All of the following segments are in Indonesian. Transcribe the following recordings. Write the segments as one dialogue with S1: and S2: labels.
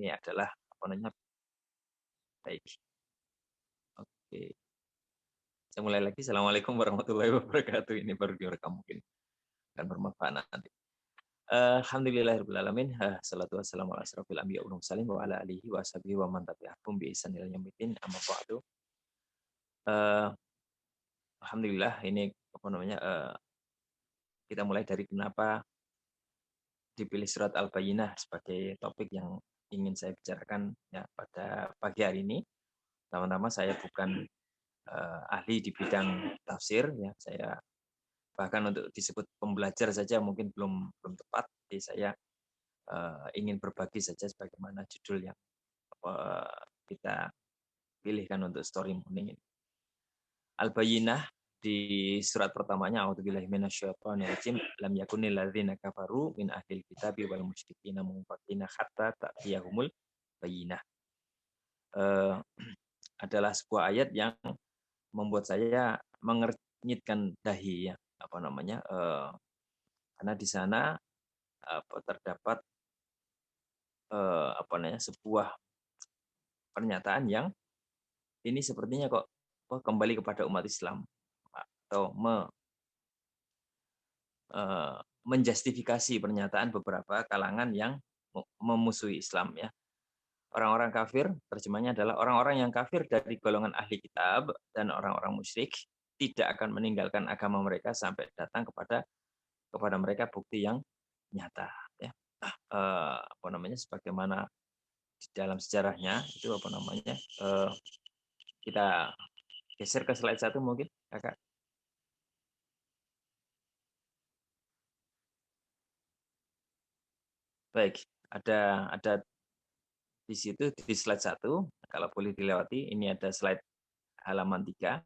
S1: ini adalah apa namanya baik. Oke. Saya mulai lagi. Assalamualaikum warahmatullahi wabarakatuh. Ini baru direkam mungkin akan bermanfaat nanti. Alhamdulillahirabbil alamin. Salatu wassalamu ala asrofil anbiya wal mursalin wa ala alihi wa sahbihi wa man tabi'ahum bi ihsan ila yaumil amma ba'du. Eh, Alhamdulillah ini apa namanya kita mulai dari kenapa dipilih surat Al-Bayyinah sebagai topik yang ingin saya bicarakan ya pada pagi hari ini. Pertama-tama saya bukan ahli di bidang tafsir ya, saya bahkan untuk disebut pembelajar saja mungkin belum belum tepat. Jadi saya ingin berbagi saja sebagaimana judul yang kita pilihkan untuk story morning ini. Al-Bayyinah di surat pertamanya a'udzubillahi minasyaitonirrajim lam yakunil ladzina kafaru min ahlil kitabi wal musyrikina munfakina hatta ta'tiyahumul bayyinah. Adalah sebuah ayat yang membuat saya mengernyitkan dahi ya, apa namanya? Karena di sana terdapat apa namanya? Sebuah pernyataan yang ini sepertinya kok kembali kepada umat Islam atau menjustifikasi pernyataan beberapa kalangan yang memusuhi Islam ya. Orang-orang kafir, terjemahnya adalah orang-orang yang kafir dari golongan ahli kitab dan orang-orang musyrik tidak akan meninggalkan agama mereka sampai datang kepada mereka bukti yang nyata ya. Apa namanya sebagaimana di dalam sejarahnya itu apa namanya kita geser ke slide 1 mungkin Kakak. Baik, ada di situ di slide 1 kalau boleh dilewati, ini ada slide halaman 3.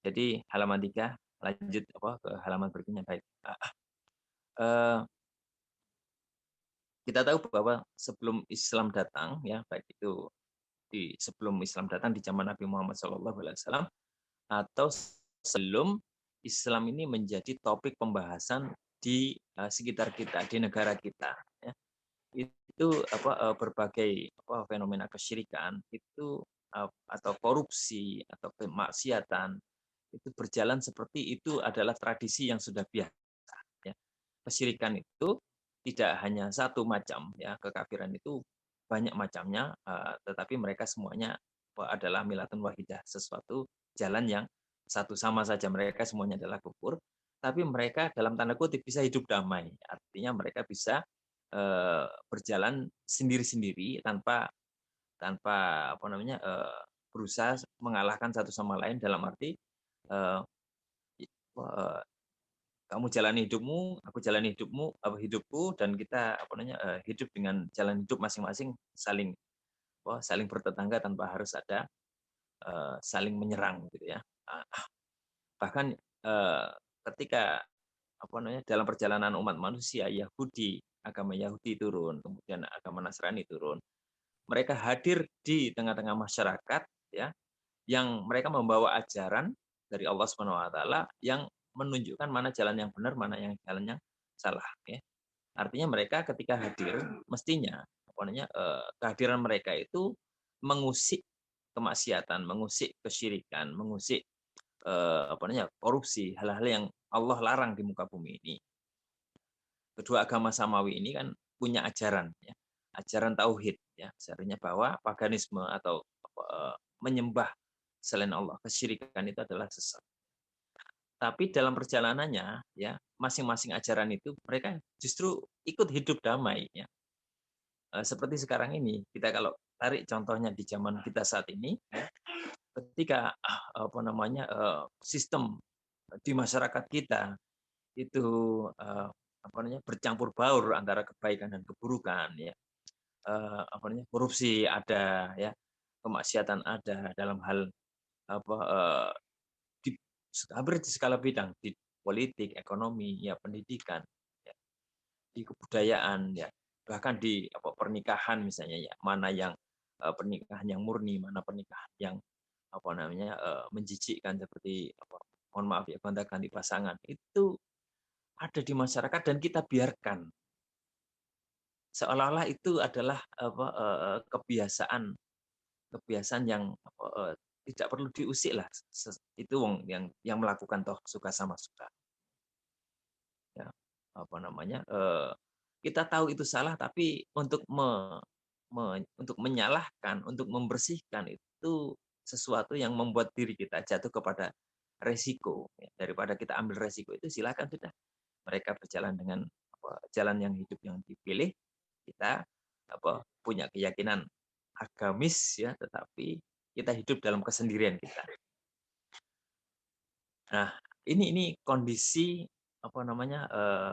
S1: Jadi halaman 3 lanjut ke halaman berikutnya. Baik. Kita tahu bahwa sebelum Islam datang ya, baik itu sebelum Islam datang di zaman Nabi Muhammad SAW atau sebelum Islam ini menjadi topik pembahasan di sekitar kita, di negara kita ya. Itu berbagai fenomena kesyirikan itu atau korupsi atau kemaksiatan itu berjalan seperti itu adalah tradisi yang sudah biasa ya. Kesyirikan itu tidak hanya satu macam ya, kekafiran itu banyak macamnya, tetapi mereka semuanya adalah milatun wahidah, sesuatu jalan yang satu sama saja, mereka semuanya adalah kufur, tapi mereka dalam tanda kutip bisa hidup damai, artinya mereka bisa berjalan sendiri-sendiri tanpa apa namanya berusaha mengalahkan satu sama lain dalam arti kamu jalani hidupmu, aku jalani hidupku dan kita apa namanya hidup dengan jalan hidup masing-masing saling saling bertetangga tanpa harus ada saling menyerang gitu ya. Bahkan ketika apa namanya dalam perjalanan umat manusia agama Yahudi turun, kemudian agama Nasrani turun. Mereka hadir di tengah-tengah masyarakat ya, yang mereka membawa ajaran dari Allah Subhanahu wa taala yang menunjukkan mana jalan yang benar, mana yang jalan yang salah ya. Artinya mereka ketika hadir mestinya apa namanya kehadiran mereka itu mengusik kemaksiatan, mengusik kesyirikan, mengusik apa namanya korupsi, hal-hal yang Allah larang di muka bumi ini. Kedua agama samawi ini kan punya ajaran ya, ajaran tauhid ya, sebenarnya bahwa paganisme atau menyembah selain Allah, kesyirikan itu adalah sesat. Tapi dalam perjalanannya ya, masing-masing ajaran itu mereka justru ikut hidup damai ya. Seperti sekarang ini, kita kalau tarik contohnya di zaman kita saat ini ya, ketika apa namanya sistem di masyarakat kita itu apa namanya bercampur baur antara kebaikan dan keburukan ya. Apa namanya korupsi ada ya, kemaksiatan ada dalam hal apa di hampir di skala bidang, di politik, ekonomi, ya pendidikan, ya, di kebudayaan ya, bahkan di pernikahan misalnya ya, mana yang pernikahan yang murni, mana pernikahan yang apa namanya menjijikkan seperti mohon maaf ya gonta-ganti pasangan itu ada di masyarakat dan kita biarkan seolah-olah itu adalah kebiasaan kebiasaan yang tidak perlu diusik lah. Itu wong yang melakukan toh suka sama suka. Ya, apa namanya? Kita tahu itu salah, tapi untuk menyalahkan, untuk membersihkan itu sesuatu yang membuat diri kita jatuh kepada resiko. Ya. Daripada kita ambil resiko itu, silakan sudah mereka berjalan dengan jalan yang hidup yang dipilih. Kita punya keyakinan agamis ya, tetapi kita hidup dalam kesendirian kita. Nah, ini kondisi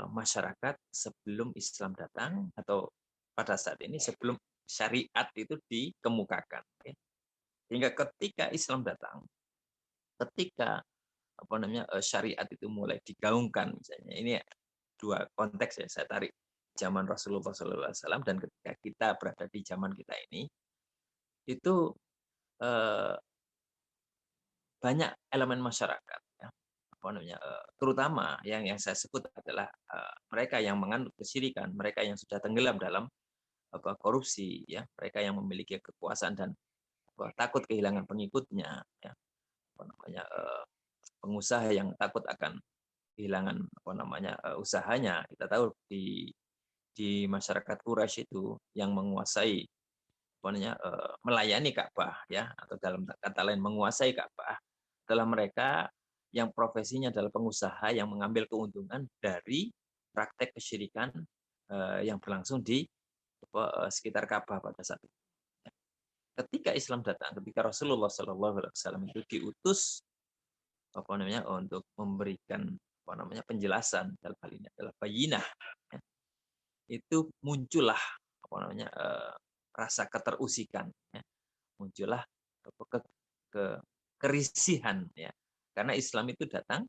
S1: masyarakat sebelum Islam datang, atau pada saat ini sebelum syariat itu dikemukakan. Ya. Hingga ketika Islam datang, ketika syariat itu mulai digaungkan, misalnya ini dua konteks ya, saya tarik zaman Rasulullah SAW dan ketika kita berada di zaman kita ini, itu banyak elemen masyarakat ya, terutama yang saya sebut adalah mereka yang menganut kesyirikan, mereka yang sudah tenggelam dalam korupsi ya, mereka yang memiliki kekuasaan dan takut kehilangan pengikutnya ya, pengusaha yang takut akan kehilangan usahanya. Kita tahu di masyarakat Quraisy itu yang menguasai melayani Ka'bah ya, atau dalam kata lain menguasai Ka'bah adalah mereka yang profesinya adalah pengusaha yang mengambil keuntungan dari praktek kesyirikan yang berlangsung di sekitar Ka'bah pada saat itu. Ketika Islam datang, ketika Rasulullah SAW itu diutus untuk memberikan penjelasan, dalam hal ini adalah bayinah, ya, itu muncullah rasa keterusikan, ya, muncullah kerisihan ya, karena Islam itu datang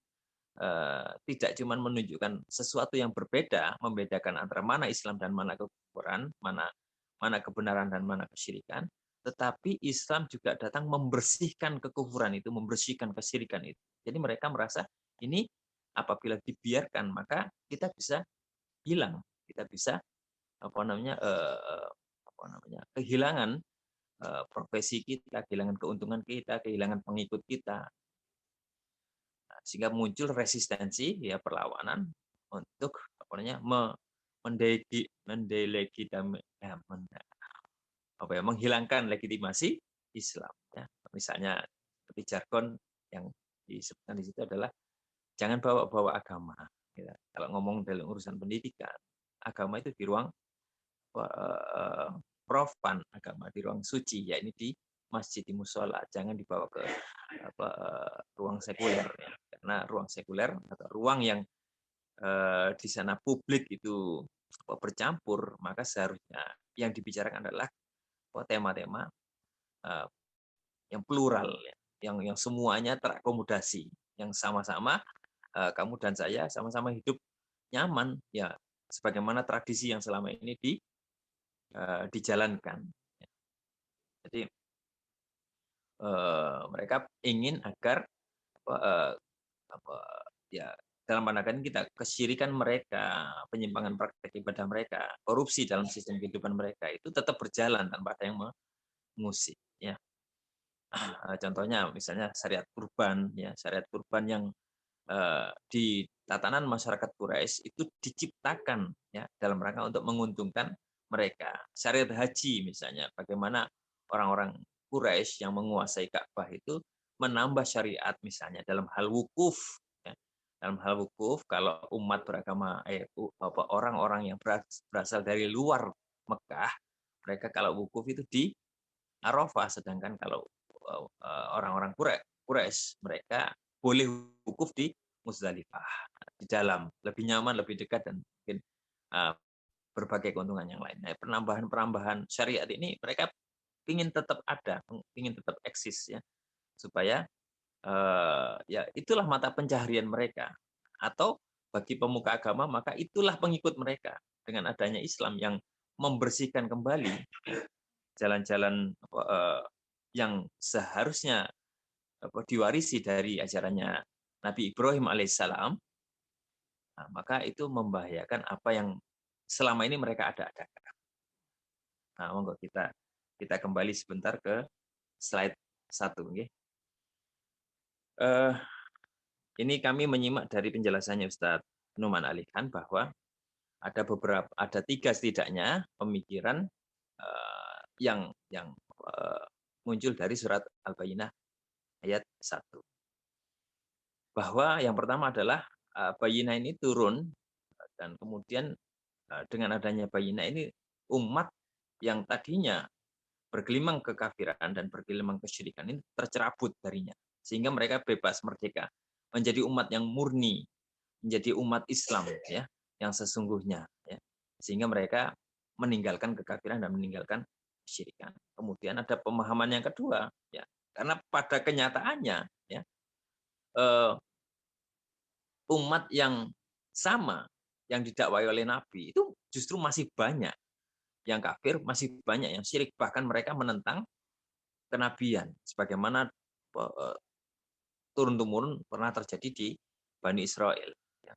S1: tidak cuma menunjukkan sesuatu yang berbeda, membedakan antara mana Islam dan mana kekufuran, mana kebenaran dan mana kesyirikan, tetapi Islam juga datang membersihkan kekufuran itu, membersihkan kesyirikan itu. Jadi mereka merasa ini apabila dibiarkan maka kita bisa hilang, kita bisa kehilangan profesi kita, kehilangan keuntungan kita, kehilangan pengikut kita. Sehingga muncul resistensi ya, perlawanan untuk menghilangkan legitimasi Islam ya. Misalnya seperti jargon yang disebutkan di situ adalah jangan bawa-bawa agama ya. Kalau ngomong dalam urusan pendidikan, agama itu di ruang profan, agama di ruang suci, ya ini di masjid, di musola, jangan dibawa ke ruang sekuler ya. Karena ruang sekuler atau ruang yang di sana publik itu bercampur, maka seharusnya yang dibicarakan adalah tema-tema yang plural ya, yang semuanya terakomodasi, yang sama-sama kamu dan saya sama-sama hidup nyaman ya, sebagaimana tradisi yang selama ini dijalankan. Jadi mereka ingin agar ya dalam pandangan kita kesyirikan mereka, penyimpangan praktek ibadah mereka, korupsi dalam sistem kehidupan mereka itu tetap berjalan tanpa ada yang mengusik ya. Contohnya misalnya syariat kurban ya, syariat kurban yang di tatanan masyarakat Quraisy itu diciptakan ya dalam rangka untuk menguntungkan mereka. Syariat haji misalnya, bagaimana orang-orang Quraisy yang menguasai Ka'bah itu menambah syariat misalnya dalam hal wukuf ya. Dalam hal wukuf, kalau umat beragama orang-orang yang berasal dari luar Mekah, mereka kalau wukuf itu di Arafah, sedangkan kalau orang-orang Quraisy mereka boleh wukuf di Muzdalifah, di dalam, lebih nyaman, lebih dekat, dan mungkin berbagai keuntungan yang lain. Nah, penambahan syariat ini mereka ingin tetap ada, ingin tetap eksis ya, supaya ya itulah mata pencaharian mereka. Atau bagi pemuka agama maka itulah pengikut mereka dengan adanya Islam yang membersihkan kembali jalan-jalan yang seharusnya diwarisi dari ajarannya Nabi Ibrahim alaihissalam, nah, maka itu membahayakan apa yang selama ini mereka ada-adakan. Nah, monggo kita kembali sebentar ke slide 1 nggih. Ini kami menyimak dari penjelasannya Ustadz Numan Alikan bahwa ada 3 setidaknya pemikiran yang muncul dari surat Al-Bayyinah ayat 1. Bahwa yang pertama adalah Bayyinah ini turun dan kemudian dengan adanya Bayyinah ini umat yang tadinya bergelimang kekafiran dan bergelimang kesyirikan ini tercerabut darinya sehingga mereka bebas merdeka menjadi umat yang murni, menjadi umat Islam ya, yang sesungguhnya ya. Sehingga mereka meninggalkan kekafiran dan meninggalkan kesyirikan. Kemudian ada pemahaman yang kedua ya. Karena pada kenyataannya ya umat yang sama yang didakwai oleh Nabi itu justru masih banyak yang kafir, masih banyak yang syirik, bahkan mereka menentang kenabian sebagaimana turun-temurun pernah terjadi di Bani Israel. Ya.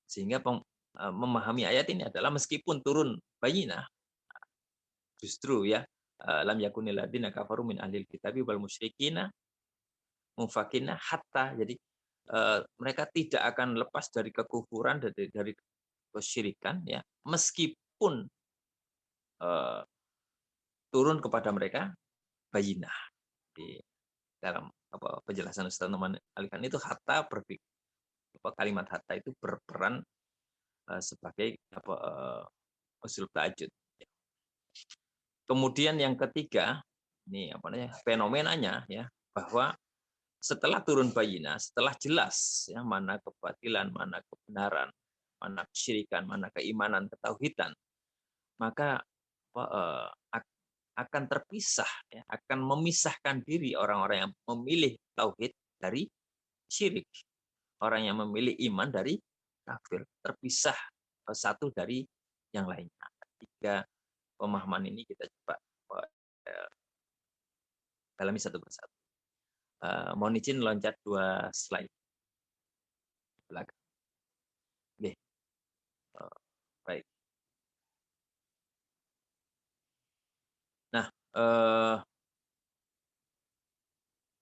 S1: Sehingga memahami ayat ini adalah meskipun turun Bayyinah, justru ya lam yakunil ladzina kafaru min ahlil kitabi wal musyrikina munfakina hatta, jadi mereka tidak akan lepas dari kekufuran, dari kesyirikan ya, meskipun turun kepada mereka Bayyinah. Di dalam penjelasan Ustaz Numan Alikan itu hatta kalimat hatta itu berperan sebagai usul ta'ajud. Kemudian yang ketiga, ini fenomenanya ya, bahwa setelah turun Bayyinah, setelah jelas ya mana kebatilan, mana kebenaran, mana kesyirikan, mana keimanan, ketauhidan, maka akan terpisah ya, akan memisahkan diri orang-orang yang memilih tauhid dari syirik, orang yang memilih iman dari kafir, terpisah satu dari yang lainnya. Tiga pemahaman ini kita coba dalami satu persatu. Mohon izin loncat 2 slide belakang. Oke. Baik. Nah,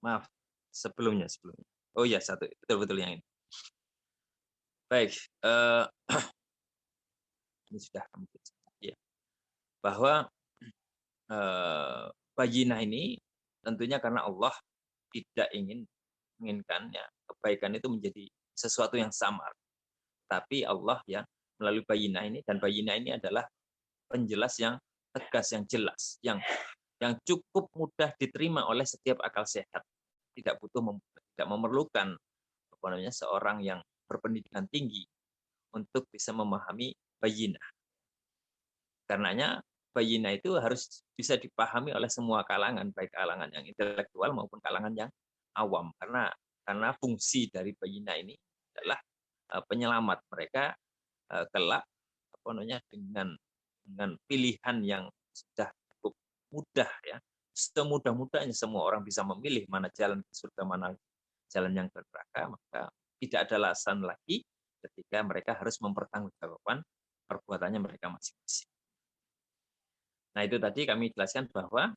S1: maaf sebelumnya. Oh iya, satu betul yang ini. Baik, ini sudah kami ya. Bahwa Bayyinah ini tentunya karena Allah tidak menginginkan ya kebaikan itu menjadi sesuatu yang samar. Tapi Allah ya melalui Bayyinah ini, dan Bayyinah ini adalah penjelas yang tegas, yang jelas, yang cukup mudah diterima oleh setiap akal sehat. Tidak memerlukan seorang yang berpendidikan tinggi untuk bisa memahami Bayyinah. Karenanya Bayyinah itu harus bisa dipahami oleh semua kalangan, baik kalangan yang intelektual maupun kalangan yang awam. Karena fungsi dari Bayyinah ini adalah penyelamat mereka kelak dengan pilihan yang sudah cukup mudah ya. Semudah-mudahnya semua orang bisa memilih mana jalan ke surga, mana jalan yang ke neraka, maka tidak ada alasan lagi ketika mereka harus mempertanggungjawabkan perbuatannya mereka masing-masing. Nah, itu tadi kami jelaskan bahwa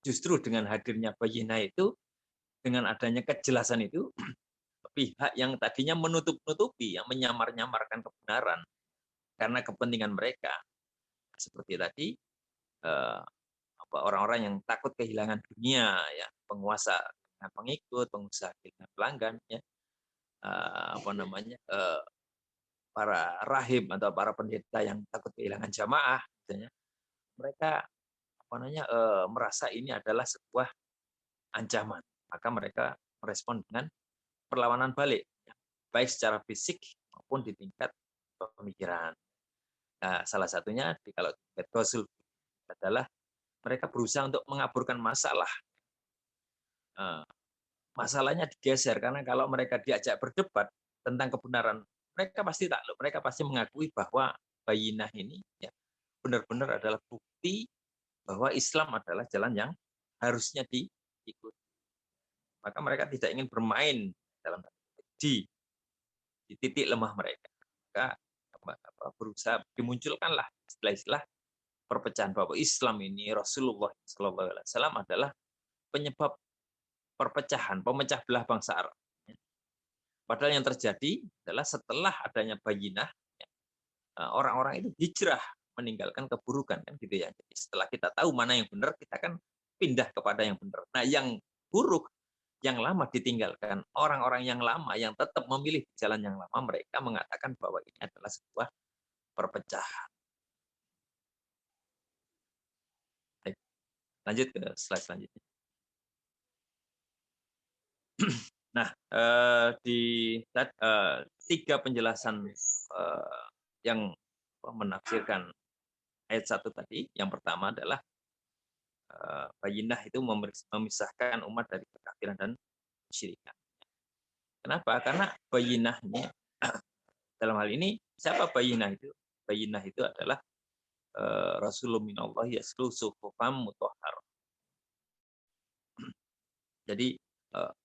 S1: justru dengan hadirnya Bayyinah itu, dengan adanya kejelasan itu, pihak yang tadinya menutup-nutupi, yang menyamar-nyamarkan kebenaran karena kepentingan mereka, seperti tadi orang-orang yang takut kehilangan dunia, ya penguasa kehilangan pengikut, pengusaha kehilangan pelanggan, ya para rahib atau para pendeta yang takut kehilangan jamaah, misalnya, mereka merasa ini adalah sebuah ancaman, maka mereka merespon dengan perlawanan balik, ya, baik secara fisik maupun di tingkat pemikiran. Nah, salah satunya kalau tingkat Ghazul adalah mereka berusaha untuk mengaburkan masalah. Masalahnya digeser karena kalau mereka diajak berdebat tentang kebenaran, mereka pasti takluk, mereka pasti mengakui bahwa Bayyinah ini ya benar-benar adalah bukti bahwa Islam adalah jalan yang harusnya diikuti. Maka mereka tidak ingin bermain dalam di titik lemah mereka. Maka berusaha dimunculkanlah istilah-istilah perpecahan bahwa Islam ini Rasulullah SAW adalah penyebab perpecahan, pemecah belah bangsa Arab. Padahal yang terjadi adalah setelah adanya bayinah, orang-orang itu hijrah meninggalkan keburukan kan gitu ya. Jadi setelah kita tahu mana yang benar, kita kan pindah kepada yang benar. Nah, yang buruk, yang lama ditinggalkan. Orang-orang yang lama yang tetap memilih jalan yang lama, mereka mengatakan bahwa ini adalah sebuah perpecahan. Baik, lanjut ke slide selanjutnya. Nah, di tiga penjelasan yang menafsirkan ayat 1 tadi, yang pertama adalah bayinah itu memisahkan umat dari kekafiran dan kesyirikan. Kenapa? Karena bayinahnya dalam hal ini siapa bayinah itu? Bayinah itu adalah Rasulullah minallah yaslu suhufam mutahhar. Jadi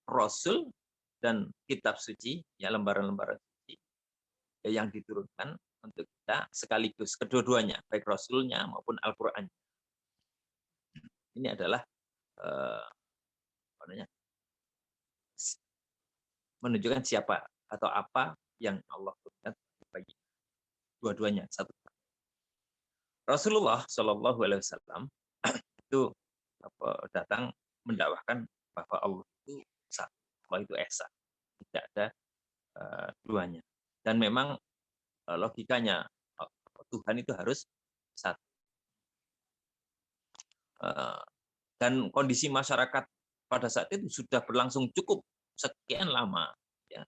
S1: Rasul dan kitab suci, ya lembaran-lembaran suci yang diturunkan untuk kita sekaligus kedua-duanya, baik Rasulnya maupun Al-Qur'an. Ini adalah menunjukkan siapa atau apa yang Allah berikan bagi dua-duanya satu. Rasulullah Shallallahu Alaihi Wasallam itu datang mendakwahkan bahwa Allah itu satu, Allah itu esa, tidak ada duanya. Dan memang logikanya Tuhan itu harus satu. Dan kondisi masyarakat pada saat itu sudah berlangsung cukup sekian lama, ya,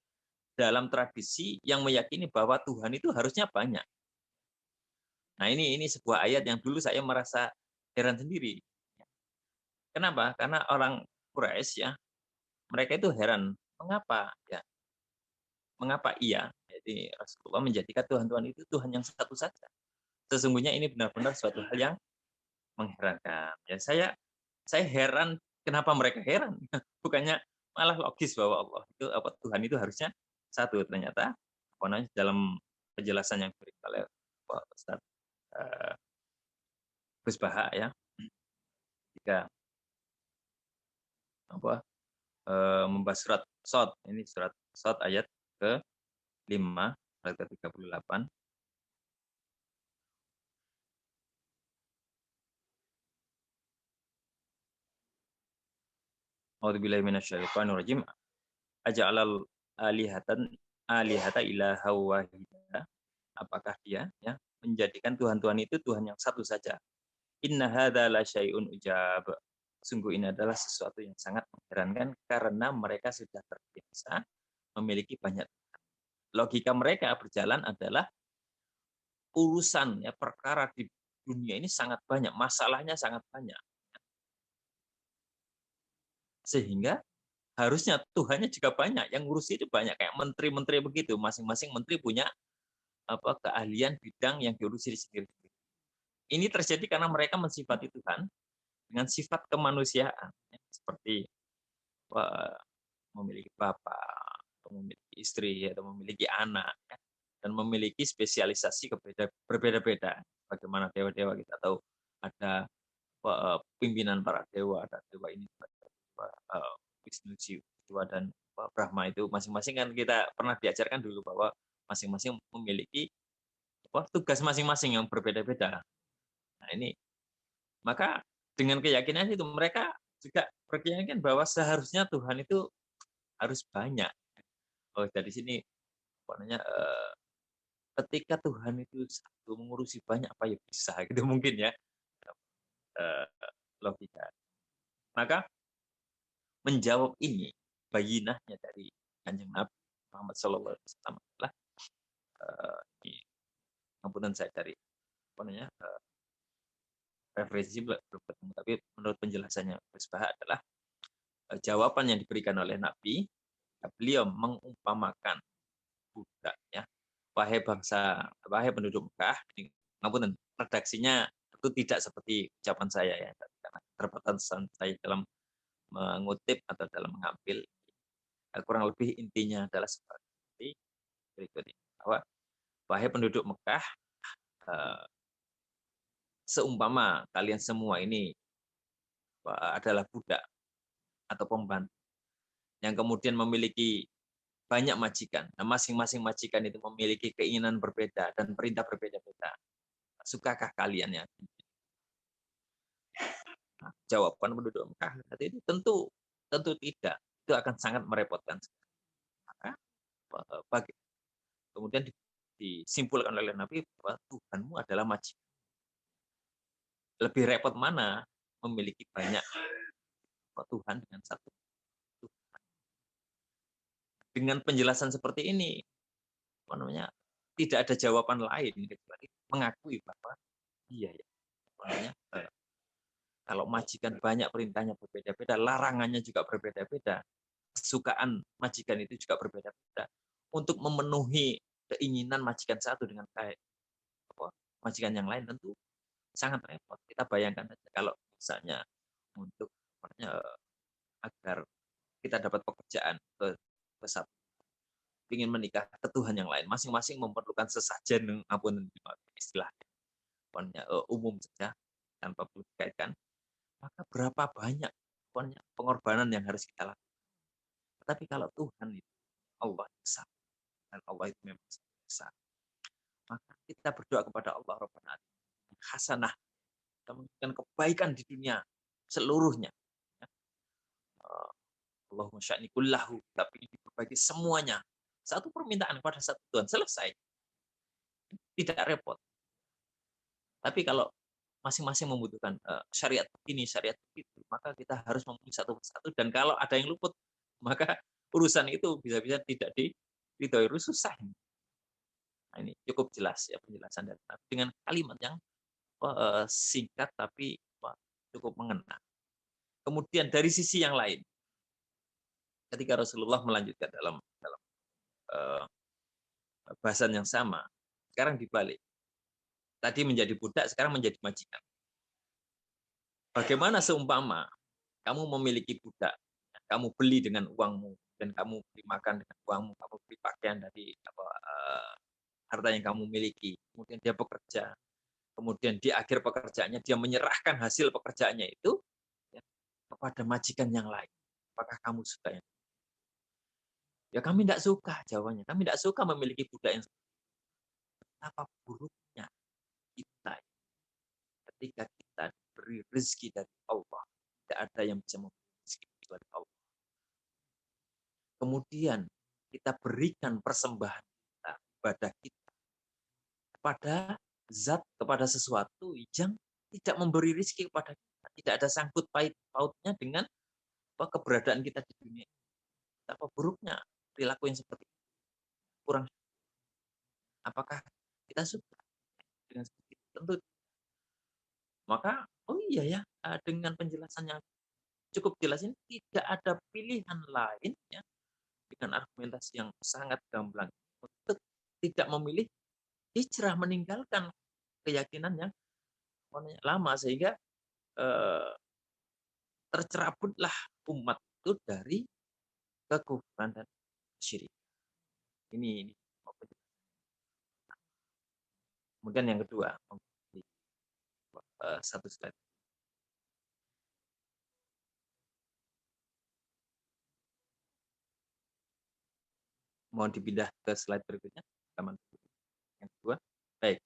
S1: dalam tradisi yang meyakini bahwa Tuhan itu harusnya banyak. Nah, ini sebuah ayat yang dulu saya merasa heran sendiri. Kenapa? Karena orang Quraisy ya, mereka itu heran, mengapa ya? Mengapa iya? Jadi Rasulullah menjadikan Tuhan-Tuhan itu Tuhan yang satu saja. Sesungguhnya ini benar-benar suatu hal yang mengherankan. Ya, saya heran kenapa mereka heran. Bukannya malah logis bahwa Allah itu Tuhan itu harusnya satu. Ternyata dalam penjelasan yang diberikan oleh Pak Ustaz Gus Baha ya, jika membahas surat Shad, ini surat Shad ayat ke-5 ayat ke-38. A'udzubillahi minasyaitonir rajim. Aja'alal alihata ilaha wahida. Apakah dia ya menjadikan Tuhan-Tuhan itu Tuhan yang satu saja? Inna hadza la syai'un ujab. Sungguh ini adalah sesuatu yang sangat mengherankan karena mereka sudah terbiasa memiliki banyak. Logika mereka berjalan adalah urusan ya perkara di dunia ini sangat banyak, masalahnya sangat banyak. Sehingga harusnya Tuhannya juga banyak, yang ngurusi itu banyak kayak menteri-menteri begitu, masing-masing menteri punya keahlian bidang yang diurusi sendiri. Ini terjadi karena mereka mensifati Tuhan dengan sifat kemanusiaan, ya, seperti memiliki bapak, atau memiliki istri, atau memiliki anak, ya, dan memiliki spesialisasi berbeda-beda. Bagaimana dewa-dewa kita tahu ada pimpinan para dewa, ada dewa ini, Wisnu, Siwa, dan Brahma itu masing-masing kan kita pernah diajarkan dulu bahwa masing-masing memiliki tugas masing-masing yang berbeda-beda. Nah ini, maka dengan keyakinan itu mereka juga berkeyakinan bahwa seharusnya Tuhan itu harus banyak. Oh, dari sini ketika Tuhan itu satu mengurusi banyak apa ya bisa gitu mungkin ya logika. Maka menjawab ini bayinahnya dari Kanjeng Nabi Muhammad Sallallahu Alaihi Wasallam adalah ampunan saya dari referensi belum ketemu, tapi menurut penjelasannya Gus adalah jawaban yang diberikan oleh Nabi, beliau mengumpamakan budak ya, wahai penduduk Mekah, ngapunten redaksinya itu tidak seperti ucapan saya ya, karena terbatasan saya dalam mengutip atau dalam mengambil, kurang lebih intinya adalah seperti berikut ini, bahwa wahai penduduk Mekah, seumpama kalian semua ini adalah budak atau pembantu yang kemudian memiliki banyak majikan. Nah, masing-masing majikan itu memiliki keinginan berbeda dan perintah berbeda-beda. Sukakah kalian ya? Nah, jawaban penduduk Mekah itu tentu tidak. Itu akan sangat merepotkan. Maka kemudian disimpulkan oleh Nabi bahwa Tuhanmu adalah majikan. Lebih repot mana memiliki banyak Tuhan dengan satu Tuhan. Dengan penjelasan seperti ini, apa namanya, tidak ada jawaban lain kecuali mengakui bahwa iya ya, namanya, kalau majikan banyak perintahnya berbeda-beda, larangannya juga berbeda-beda, kesukaan majikan itu juga berbeda-beda. Untuk memenuhi keinginan majikan satu dengan majikan yang lain tentu sangat repot. Kita bayangkan saja kalau misalnya untuk agar kita dapat pekerjaan ke satu, ingin menikah ke Tuhan yang lain, masing-masing memerlukan sesajen, apapun istilahnya, umum saja tanpa perlu dikaitkan, maka berapa banyak pengorbanan yang harus kita lakukan. Tapi kalau Tuhan itu Allah besar, dan Allah itu memang besar, maka kita berdoa kepada Allah Rabbana hasanah, kita memberikan kebaikan di dunia seluruhnya. Allahumma sya'ni kullahu, tapi diperbaiki semuanya. Satu permintaan kepada satu Tuhan, selesai. Tidak repot. Tapi kalau masing-masing membutuhkan syariat begini, syariat begitu, maka kita harus memenuhi satu persatu. Dan kalau ada yang luput, maka urusan itu bisa-bisa tidak diridhoi, susah. Nah, ini cukup jelas ya penjelasan dari Nabi dengan kalimat yang singkat tapi cukup mengena. Kemudian dari sisi yang lain, ketika Rasulullah melanjutkan dalam bahasan yang sama, sekarang dibalik. Tadi menjadi budak, sekarang menjadi majikan. Bagaimana seumpama kamu memiliki budak, kamu beli dengan uangmu, dan kamu beli makan dengan uangmu, kamu beli pakaian dari harta yang kamu miliki, kemudian dia bekerja, kemudian di akhir pekerjaannya dia menyerahkan hasil pekerjaannya itu ya, kepada majikan yang lain. Apakah kamu suka? Ya kami tidak suka jawabannya. Kami tidak suka memiliki budak yang apa buruknya kita ketika kita beri rezeki dari Allah. Tidak ada yang bisa memberi rezeki kecuali Allah. Kemudian kita berikan persembahan kita, ibadah kita kepada zat, kepada sesuatu yang tidak memberi rezeki kepada kita. Tidak ada sangkut pautnya dengan keberadaan kita di dunia. Apa buruknya perilaku yang seperti itu? Kurang. Apakah kita suka dengan seperti itu? Tentu. Maka, oh iya ya, dengan penjelasannya cukup jelas ini tidak ada pilihan lain ya, dengan argumentasi yang sangat gamblang untuk tidak memilih hijrah, meninggalkan keyakinan yang lama, sehingga tercerabutlah umat itu dari kekufuran dan syirik. Ini. Kemudian yang kedua, satu slide. Mohon dipindah ke slide berikutnya. Yang kedua. Baik.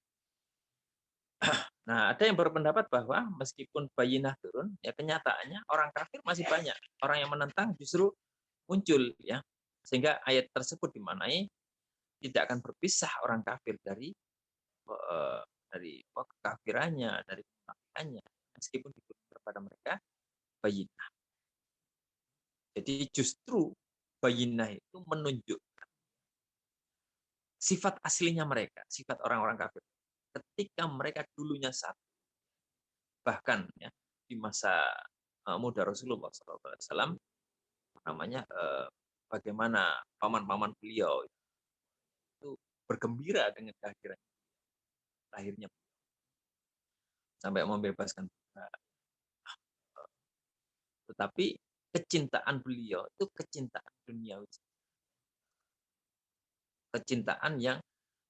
S1: Nah, ada yang berpendapat bahwa meskipun Bayyinah turun, ya kenyataannya orang kafir masih banyak. Orang yang menentang justru muncul, ya. Sehingga ayat tersebut dimaknai tidak akan berpisah orang kafir dari kekafirannya, dari kemunafikannya, meskipun diberikan kepada mereka Bayyinah. Jadi justru Bayyinah itu menunjukkan sifat aslinya mereka, sifat orang-orang kafir. Ketika mereka dulunya satu, bahkan ya, di masa muda Rasulullah SAW, namanya bagaimana paman-paman beliau itu bergembira dengan kehadiran lahirnya, sampai membebaskan. Tetapi kecintaan beliau itu kecintaan duniawi, kecintaan yang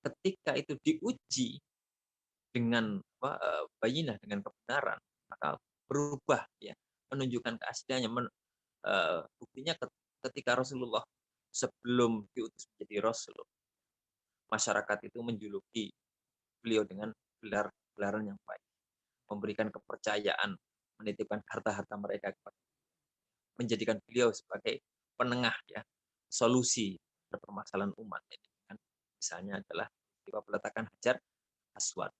S1: ketika itu diuji dengan bayinah, dengan kebenaran, maka berubah ya, menunjukkan keasliannya. Buktinya ketika Rasulullah sebelum diutus menjadi Rasul, masyarakat itu menjuluki beliau dengan gelar-gelaran yang baik, memberikan kepercayaan, menitipkan harta-harta mereka, menjadikan beliau sebagai penengah ya, solusi permasalahan umat. Ini kan misalnya adalah peristiwa peletakan Hajar Aswad.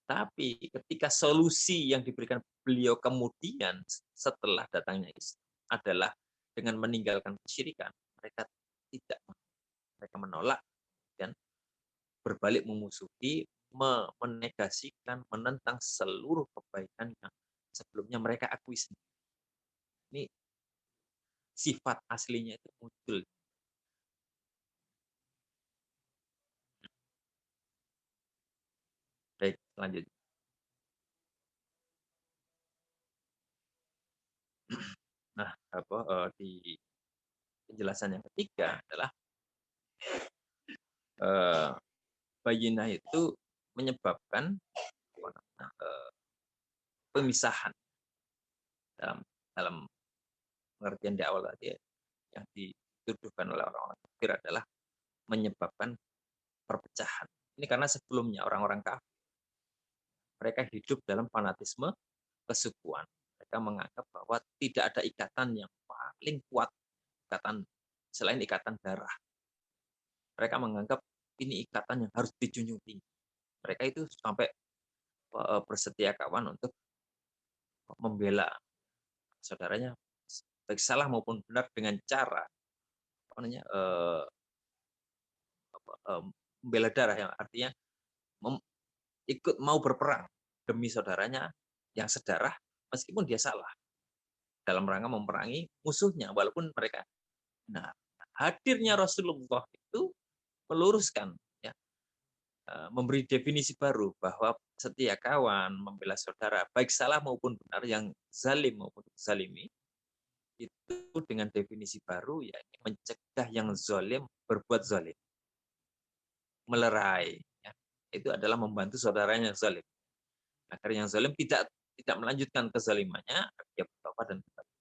S1: Tapi ketika solusi yang diberikan beliau kemudian setelah datangnya Islam adalah dengan meninggalkan kesyirikan, mereka tidak, mereka menolak dan berbalik memusuhi, menegasikan, menentang seluruh kebaikan yang sebelumnya mereka akui sendiri. Ini sifat aslinya itu muncul. Baik, lanjut. Nah, di penjelasan yang ketiga adalah eh, bayinah itu menyebabkan pemisahan dalam dalam pengertian di awal tadi ya, yang dituduhkan oleh orang-orang kafir adalah menyebabkan perpecahan. Ini karena sebelumnya orang-orang kafir mereka hidup dalam fanatisme kesukuan. Mereka menganggap bahwa tidak ada ikatan yang paling kuat, ikatan selain ikatan darah. Mereka menganggap ini ikatan yang harus dijunjung tinggi. Mereka itu sampai bersetia kawan untuk membela saudaranya baik salah maupun benar dengan cara apa namanya membela darah, yang artinya ikut mau berperang demi saudaranya yang sedarah meskipun dia salah dalam rangka memerangi musuhnya walaupun mereka. Nah, hadirnya Rasulullah itu meluruskan ya, memberi definisi baru bahwa setia kawan, membela saudara baik salah maupun benar, yang zalim maupun zalimi, itu dengan definisi baru ya mencegah yang zalim berbuat zalim, melerai ya. Itu adalah membantu saudaranya yang zalim agar yang zalim tidak melanjutkan kezalimannya, dia bertobat dan kembali.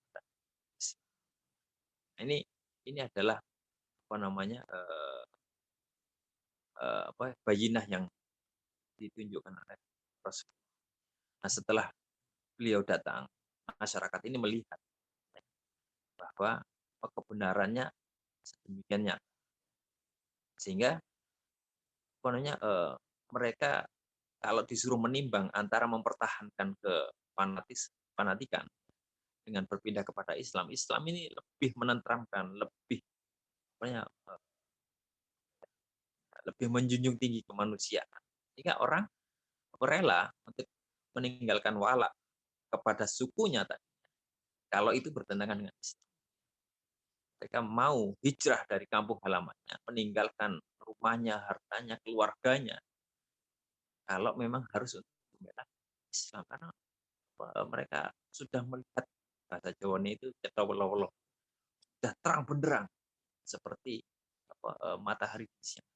S1: Nah, ini adalah apa namanya bayinah yang ditunjukkan oleh Rasul. Nah, setelah beliau datang, masyarakat ini melihat bahwa kebenarannya sedemikian nyata, sehingga apa namanya mereka kalau disuruh menimbang antara mempertahankan ke fanatikan dengan berpindah kepada Islam, Islam ini lebih menenteramkan, lebih lebih menjunjung tinggi kemanusiaan. Sehingga orang rela untuk meninggalkan wala kepada sukunya tadi, kalau itu bertentangan dengan Islam. Mereka mau hijrah dari kampung halamannya, meninggalkan rumahnya, hartanya, keluarganya, kalau memang harus untuk membela Islam. Karena mereka sudah melihat, bahasa Jawa itu cetawelo, sudah terang benderang seperti matahari di siang,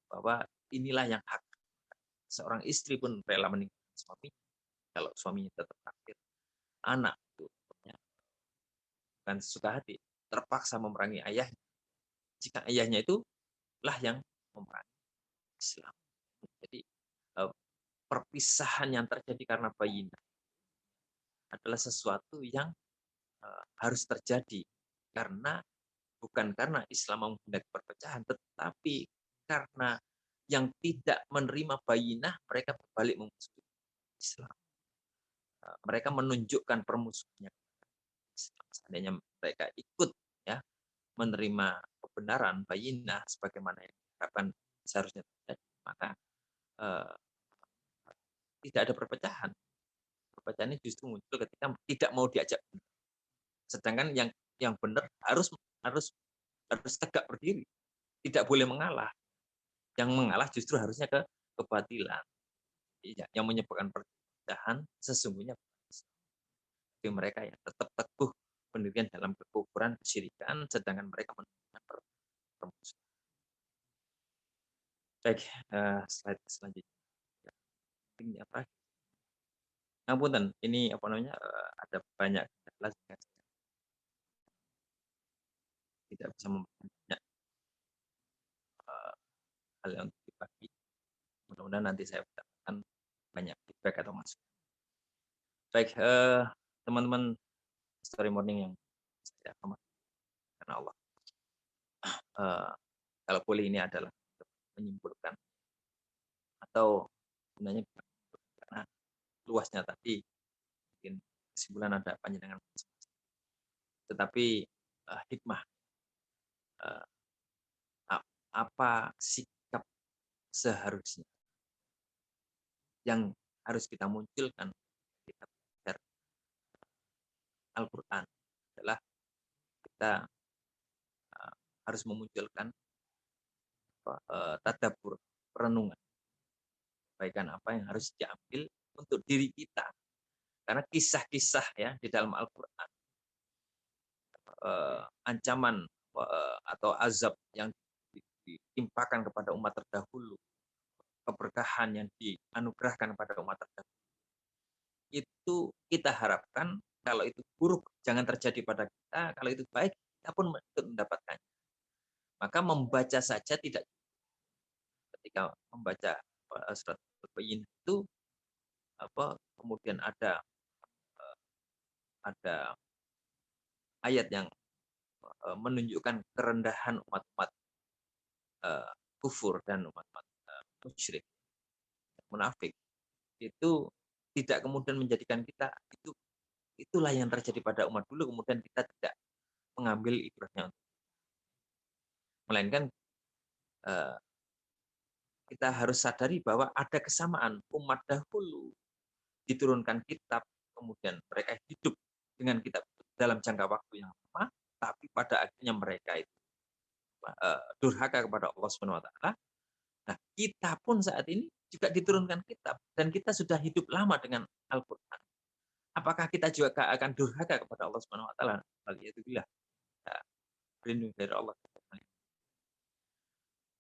S1: bahwa inilah yang hak. Seorang istri pun rela meninggalkan suami kalau suaminya tetap kafir. Anak itu bukan sesuka hati, terpaksa memerangi ayahnya jika ayahnya itu lah yang memerangi Islam. Jadi perpisahan yang terjadi karena bayinah adalah sesuatu yang harus terjadi karena bukan karena Islam mau menghendaki perpecahan, tetapi karena yang tidak menerima bayinah mereka berbalik memusuhi Islam. Mereka menunjukkan permusuhannya. Seandainya mereka ikut ya menerima kebenaran bayinah sebagaimana yang diharapkan seharusnya terjadi, maka eh, tidak ada perpecahan. Perpecahan ini justru muncul ketika tidak mau diajak benar. Sedangkan yang benar harus harus harus tegak berdiri, tidak boleh mengalah. Yang mengalah justru harusnya ke kebatilan. Yang menyebabkan perpecahan sesungguhnya bagi mereka yang tetap teguh pendirian dalam kekufuran kesyirikan, sedangkan mereka menemukan permusuhan. Baik, slide selanjutnya. ini apa, ngapunten, ini apa namanya, ada banyak kendala sehingga saya tidak bisa memberikan banyak, eee, hal yang untuk dibagi. Mudah-mudahan nanti saya mendapatkan banyak feedback atau masukan. Baik, teman-teman Story Morning yang saya hormati karena Allah, eee, kalau boleh ini adalah untuk menyimpulkan atau sebenarnya bukan karena luasnya tadi mungkin kesimpulan ada panjenengan masing-masing. Tetapi, hikmah, eee, apa sikap seharusnya yang harus kita munculkan kita belajar Al-Qur'an adalah kita, eee, harus memunculkan tadabbur, perenungan, kebaikan apa yang harus diambil untuk diri kita. Karena kisah-kisah ya di dalam Al-Qur'an, ancaman, atau azab yang ditimpakan kepada umat terdahulu, keberkahan yang dianugerahkan kepada umat terdahulu, itu kita harapkan kalau itu buruk jangan terjadi pada kita, kalau itu baik kita pun mendapatkan. Maka membaca saja tidak, ketika membaca, surat Al-Bayyinah itu kemudian ada ayat yang, menunjukkan kerendahan umat-umat, eee, kufur dan umat-umat, musyrik, munafik, itu tidak kemudian menjadikan kita itulah yang terjadi pada umat dulu, kemudian kita tidak mengambil ibrahnya. Melainkan, eee, kita harus sadari bahwa ada kesamaan umat dahulu diturunkan kitab, kemudian mereka hidup dengan kitab dalam jangka waktu yang lama, tapi pada akhirnya mereka itu, durhaka kepada Allah Subhanahu wa taala. Nah, kita pun saat ini juga diturunkan kitab dan kita sudah hidup lama dengan Al-Qur'an. Apakah kita juga akan durhaka kepada Allah Subhanahu wa taala? Waliyadzubillah. Ya, berlindung dari Allah.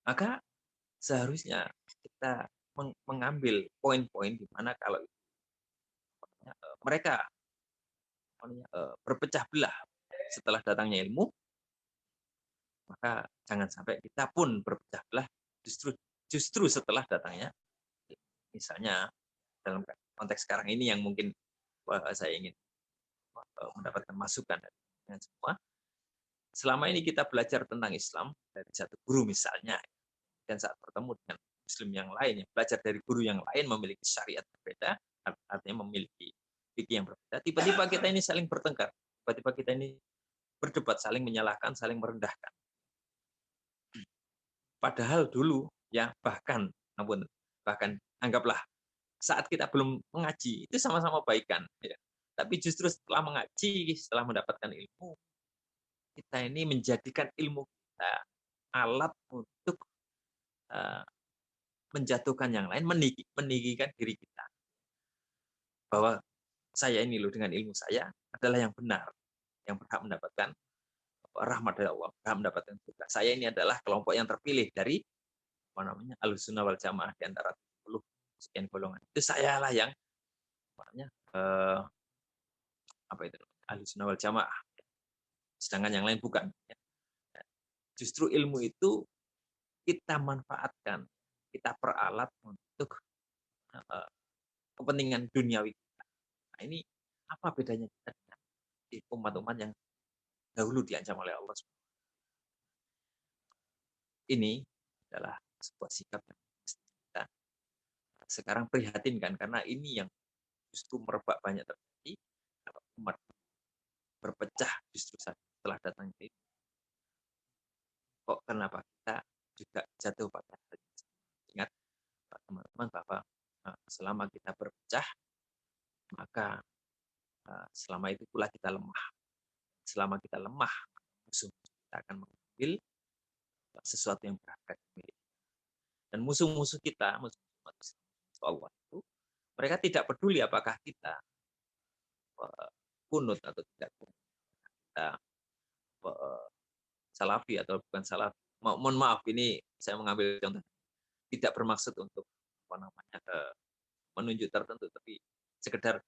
S1: Maka seharusnya kita mengambil poin-poin di mana kalau mereka berpecah belah setelah datangnya ilmu, maka jangan sampai kita pun berpecah belah justru justru setelah datangnya. Misalnya dalam konteks sekarang ini yang mungkin saya ingin mendapatkan masukan dari semua. Selama ini kita belajar tentang Islam dari satu guru misalnya, dan saat bertemu dengan Muslim yang lain, yang belajar dari guru yang lain memiliki syariat berbeda, artinya memiliki fikih yang berbeda, tiba-tiba kita ini saling bertengkar, tiba-tiba kita ini berdebat, saling menyalahkan, saling merendahkan. Padahal dulu ya bahkan anggaplah saat kita belum mengaji itu sama-sama baikan ya. Tapi justru setelah mengaji, setelah mendapatkan ilmu, kita ini menjadikan ilmu kita alat untuk uh, menjatuhkan yang lain, meninggikan diri kita. Bahwa saya ini loh dengan ilmu saya adalah yang benar, yang berhak mendapatkan rahmat dari Allah, berhak mendapatkan surga. Saya ini adalah kelompok yang terpilih dari Ahlussunnah wal Jamaah di antara 10 sekian golongan. Itu saya lah yang namanya Ahlussunnah wal Jamaah. Sedangkan yang lain bukan. Justru ilmu itu kita manfaatkan, kita peralat untuk kepentingan duniawi kita. Nah, ini apa bedanya kita dengan umat-umat yang dahulu diancam oleh Allah? Ini adalah sebuah sikap yang kita sekarang prihatinkan karena ini yang justru merebak banyak terjadi. Kalau umat berpecah justru setelah datang itu, kok kenapa kita juga jatuh pada hal ini? Ingat teman-teman bahwa selama kita berpecah, maka selama itu pula kita lemah. Selama kita lemah, musuh kita akan mengambil sesuatu yang berharga milik. Dan musuh-musuh kita, musuh Allah itu, mereka tidak peduli apakah kita kunut atau tidak kunut, kita salafi atau bukan salafi. Mohon maaf, ini saya mengambil contoh, tidak bermaksud untuk apa namanya menunjuk tertentu, tapi sekedar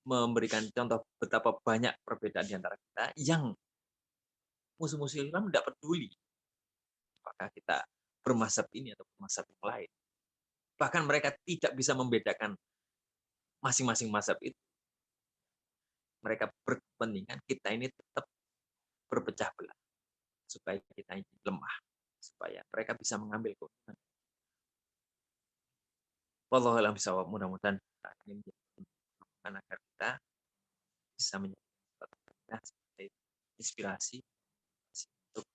S1: memberikan contoh betapa banyak perbedaan di antara kita yang musuh-musuh Islam tidak peduli apakah kita bermazhab ini atau bermazhab yang lain. Bahkan mereka tidak bisa membedakan masing-masing mazhab itu. Mereka berkepentingan kita ini tetap berpecah belah supaya kita ini lemah, supaya mereka bisa mengambil keuntungan. Wallahu a'lam bishawab. Mudah-mudahan ini menjadi agar kita bisa menjadi sebagai inspirasi untuk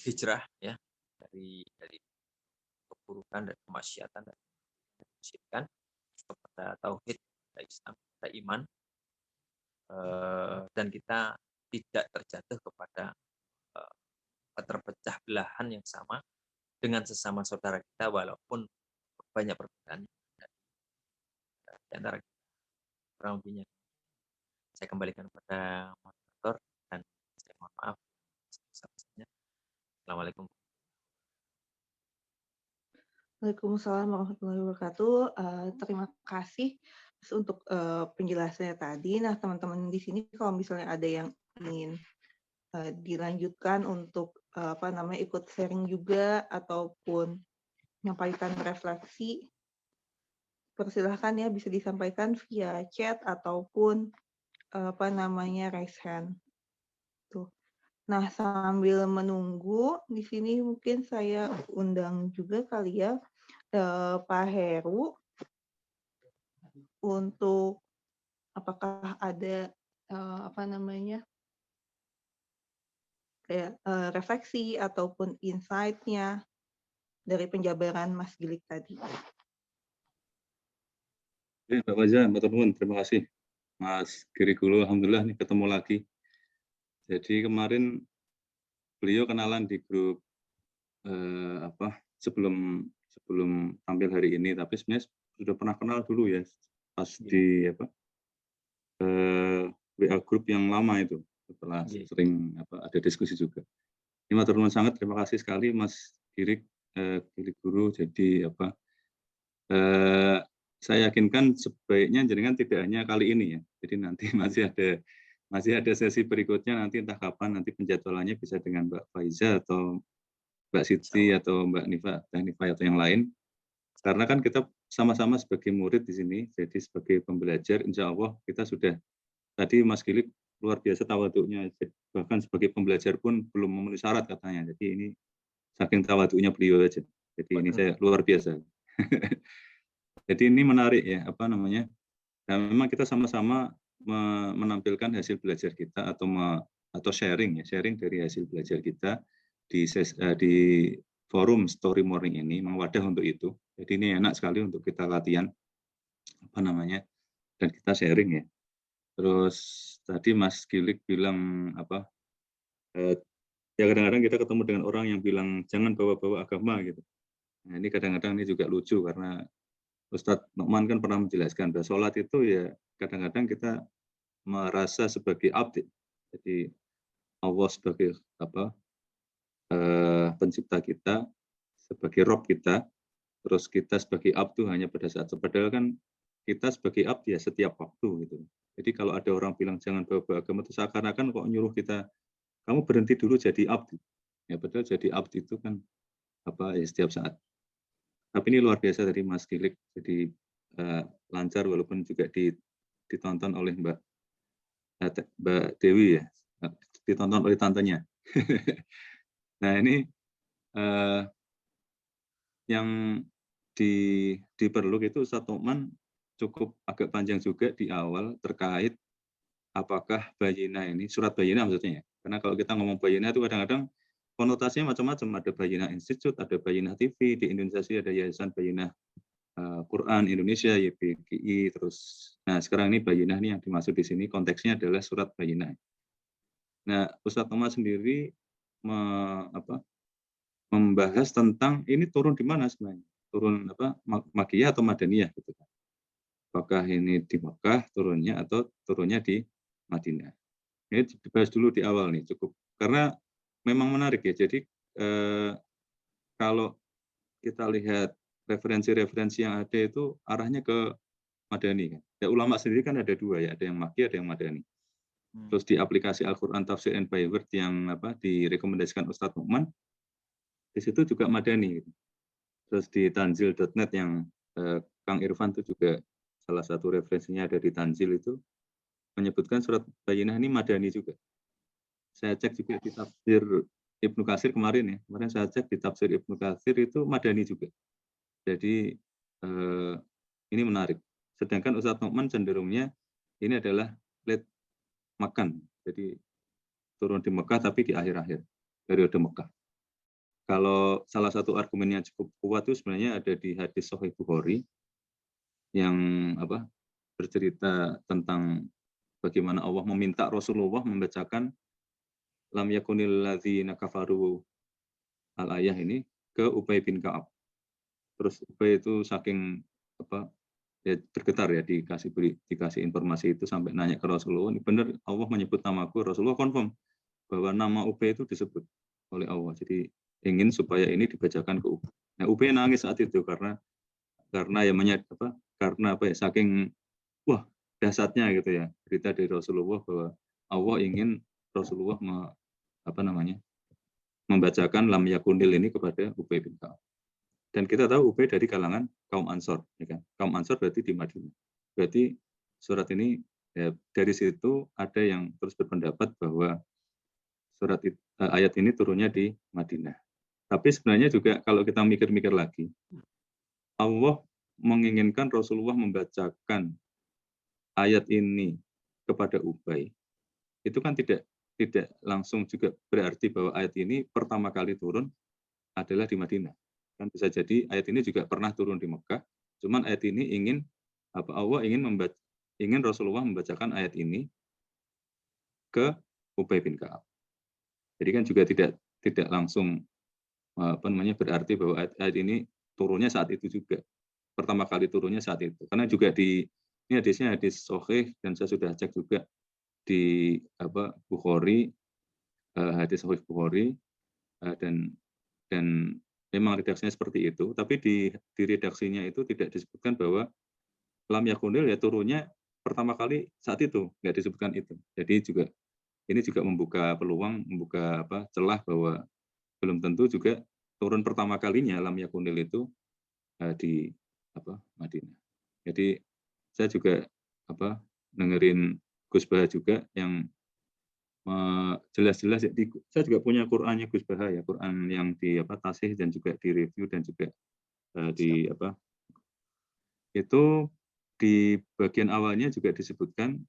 S1: hijrah ya dari keburukan dan kemaksiatan dan kesyirikan kepada tauhid, kepada Islam, kepada iman, dan kita tidak terjatuh kepada keterpecah belahan yang sama dengan sesama saudara kita walaupun banyak perbedaan di antara kita. Kurang lebihnya saya kembalikan kepada moderator dan saya mohon maaf. Assalamualaikum.
S2: Waalaikumsalam warahmatullahi wabarakatuh. Terima kasih untuk penjelasannya tadi. Nah, teman-teman di sini kalau misalnya ada yang ingin dilanjutkan untuk ikut sharing juga ataupun menyampaikan refleksi, persilahkan ya, bisa disampaikan via chat ataupun raise hand. Tuh. Nah, sambil menunggu di sini mungkin saya undang juga kali ya Pak Heru untuk apakah ada refleksi ataupun insight-nya dari penjabaran Mas Gilik tadi.
S3: Mbak Faza, Mbak Temun, terima kasih. Mas Girikulo, alhamdulillah nih ketemu lagi. Jadi kemarin beliau kenalan di grup sebelum tampil hari ini, tapi sebenarnya sudah pernah kenal dulu ya pas di WA grup yang lama itu, setelah sering ada diskusi juga. Ini matur nuwun sangat, terima kasih sekali Mas Girik Guru. Jadi saya yakinkan sebaiknya jenengan tidak hanya kali ini ya. Jadi nanti masih ada sesi berikutnya, nanti entah kapan nanti penjadwalannya bisa dengan Mbak Faiza atau Mbak Siti atau Mbak Nifa atau yang lain. Karena kan kita sama-sama sebagai murid di sini, jadi sebagai pembelajar, insya Allah kita sudah, tadi Mas Gilik luar biasa tawaduknya, bahkan sebagai pembelajar pun belum memenuhi syarat katanya. Jadi ini saking tawaduknya beliau aja. Jadi ini saya luar biasa. Jadi ini menarik ya, dan memang kita sama-sama menampilkan hasil belajar kita atau sharing dari hasil belajar kita di forum Story Morning ini, memang wadah untuk itu. Jadi ini enak sekali untuk kita latihan dan kita sharing ya. Terus tadi Mas Gilik bilang ya kadang-kadang kita ketemu dengan orang yang bilang jangan bawa-bawa agama gitu. Nah ini kadang-kadang ini juga lucu karena Ustadz Nukman kan pernah menjelaskan bahwa sholat itu ya kadang-kadang kita merasa sebagai abdi. Jadi Allah sebagai pencipta kita, sebagai Rob kita, terus kita sebagai abdu hanya pada saat padahal kan kita sebagai abdi ya setiap waktu gitu. Jadi kalau ada orang bilang jangan bawa agama itu seakan-akan kok nyuruh kita kamu berhenti dulu jadi abdi. Ya padahal jadi abdi itu kan setiap saat. Tapi ini luar biasa dari Mas Gilik, jadi lancar walaupun juga ditonton oleh Mbak Dewi ya, ditonton oleh tantenya. Nah ini yang diperlu itu Ustadz Nukman cukup agak panjang juga di awal terkait apakah bayinah ini, surat bayinah maksudnya ya. Karena kalau kita ngomong bayinah itu kadang-kadang konotasinya macam-macam, ada Bayinah Institute, ada Bayinah TV, di Indonesia ada Yayasan Bayinah Quran Indonesia, YPGI, terus nah sekarang ini Bayinah ini yang dimaksud di sini konteksnya adalah surat Bayinah. Nah, Ustadz Thomas sendiri membahas tentang ini turun di mana sebenarnya? Turun Makkiyah atau Madaniyah gitu kan. Apakah ini di Makkah turunnya atau turunnya di Madinah. Ini dibahas dulu di awal nih cukup. Karena memang menarik ya. Jadi kalau kita lihat referensi-referensi yang ada itu arahnya ke Madani kan. Ya ulama sendiri kan ada dua ya, ada yang Makki, ada yang Madani. Terus di aplikasi Al-Quran Tafsir and by Word yang direkomendasikan Ustadz Nu'man, di situ juga Madani. Gitu. Terus di tanzil.net yang Kang Irfan itu juga salah satu referensinya ada di Tanzil itu menyebutkan surat Bayyinah ini Madani juga. Saya cek juga di tafsir Ibnu Katsir kemarin ya. Kemarin saya cek di tafsir Ibnu Katsir itu Madani juga. Jadi ini menarik. Sedangkan Ustadz Nu'man cenderungnya ini adalah late makan. Jadi turun di Mekah tapi di akhir-akhir periode Mekah. Kalau salah satu argumen yang cukup kuat itu sebenarnya ada di hadis Sahih Bukhari yang bercerita tentang bagaimana Allah meminta Rasulullah membacakan lam yakunil ladzina kafaru al-ayah ini ke Ubay bin Ka'ab. Terus Ubay itu saking bergetar ya dikasih informasi itu sampai nanya ke Rasulullah, ini benar Allah menyebut namaku. Rasulullah konfirm bahwa nama Ubay itu disebut oleh Allah. Jadi ingin supaya ini dibacakan ke Ubay. Nah, Ubay nangis saat itu karena saking dahsyatnya gitu ya berita dari Rasulullah bahwa Allah ingin Rasulullah membacakan lam yakunil ini kepada Ubay bin Ka'ab. Dan kita tahu Ubay dari kalangan kaum Ansor, ya kan? Kaum Ansor berarti di Madinah. Berarti surat ini ya, dari situ ada yang terus berpendapat bahwa ayat ini turunnya di Madinah. Tapi sebenarnya juga kalau kita mikir-mikir lagi, Allah menginginkan Rasulullah membacakan ayat ini kepada Ubay. Itu kan tidak langsung juga berarti bahwa ayat ini pertama kali turun adalah di Madinah. Kan bisa jadi ayat ini juga pernah turun di Mekah, cuman ayat ini Allah ingin Rasulullah membacakan ayat ini ke Ubay bin Ka'ab. Jadi kan juga tidak langsung berarti bahwa ayat ini turunnya saat itu juga. Pertama kali turunnya saat itu. Karena juga ini hadisnya hadis sahih dan saya sudah cek juga di Bukhari, hadis sahih Bukhari dan memang redaksinya seperti itu, tapi di redaksinya itu tidak disebutkan bahwa lam yakunil ya turunnya pertama kali saat itu, nggak disebutkan itu. Jadi ini juga membuka peluang, membuka celah bahwa belum tentu juga turun pertama kalinya lam yakunil itu di Madinah. Jadi saya juga dengerin Gus Baha juga yang jelas-jelas saya juga punya Qur'annya Gus Baha ya, Qur'an yang di tasih dan juga di review dan juga itu di bagian awalnya juga disebutkan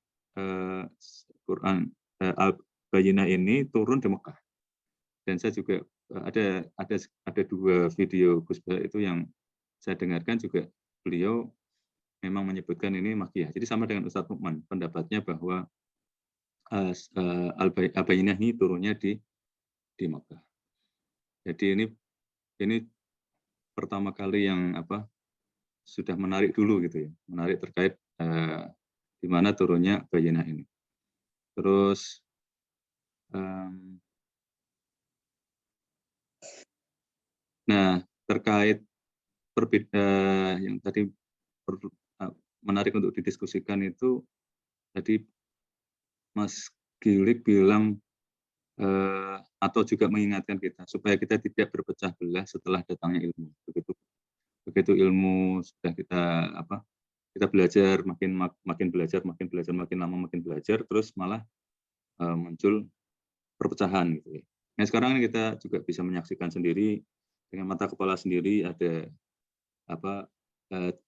S3: Qur'an Al-Bayyinah ini turun di Mekah. Dan saya juga ada dua video Gus Baha itu yang saya dengarkan juga beliau memang menyebutkan ini Makkiyah. Jadi sama dengan Ustadz Nu'man, pendapatnya bahwa Al-Bayyinah ini turunnya di Mekah. Jadi ini pertama kali yang sudah menarik dulu gitu ya, menarik terkait di mana turunnya Bayyinah ini. Terus nah terkait yang tadi menarik untuk didiskusikan itu tadi Mas Gilik bilang atau juga mengingatkan kita supaya kita tidak berpecah belah setelah datangnya ilmu. Begitu ilmu sudah kita belajar makin belajar makin lama makin belajar terus malah muncul perpecahan gitu ya. Nah sekarang kita juga bisa menyaksikan sendiri dengan mata kepala sendiri ada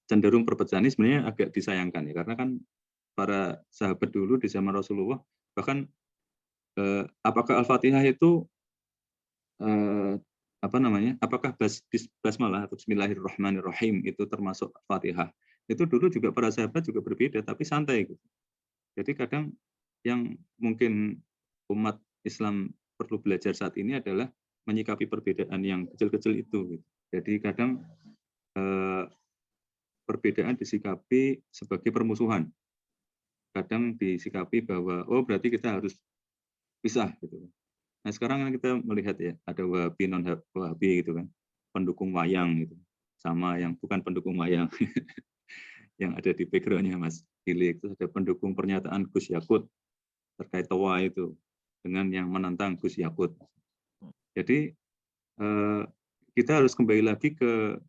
S3: cenderung perpecahan ini sebenarnya agak disayangkan ya karena kan para sahabat dulu di zaman Rasulullah bahkan apakah Al-Fatihah itu apakah basmalah atau Bismillahirrahmanirrahim itu termasuk Fatihah? Itu dulu juga para sahabat juga berbeda tapi santai gitu. Jadi kadang yang mungkin umat Islam perlu belajar saat ini adalah menyikapi perbedaan yang kecil-kecil itu gitu. Jadi kadang perbedaan disikapi sebagai permusuhan. Kadang disikapi bahwa berarti kita harus pisah gitu. Nah sekarang kan kita melihat ya ada Wahabi non Wahabi gitu kan, pendukung wayang gitu. sama yang bukan pendukung wayang yang ada di background-nya Mas Gili. Itu ada pendukung pernyataan Gus Yakut terkait Toa itu dengan yang menentang Gus Yakut. Jadi kita harus kembali lagi ke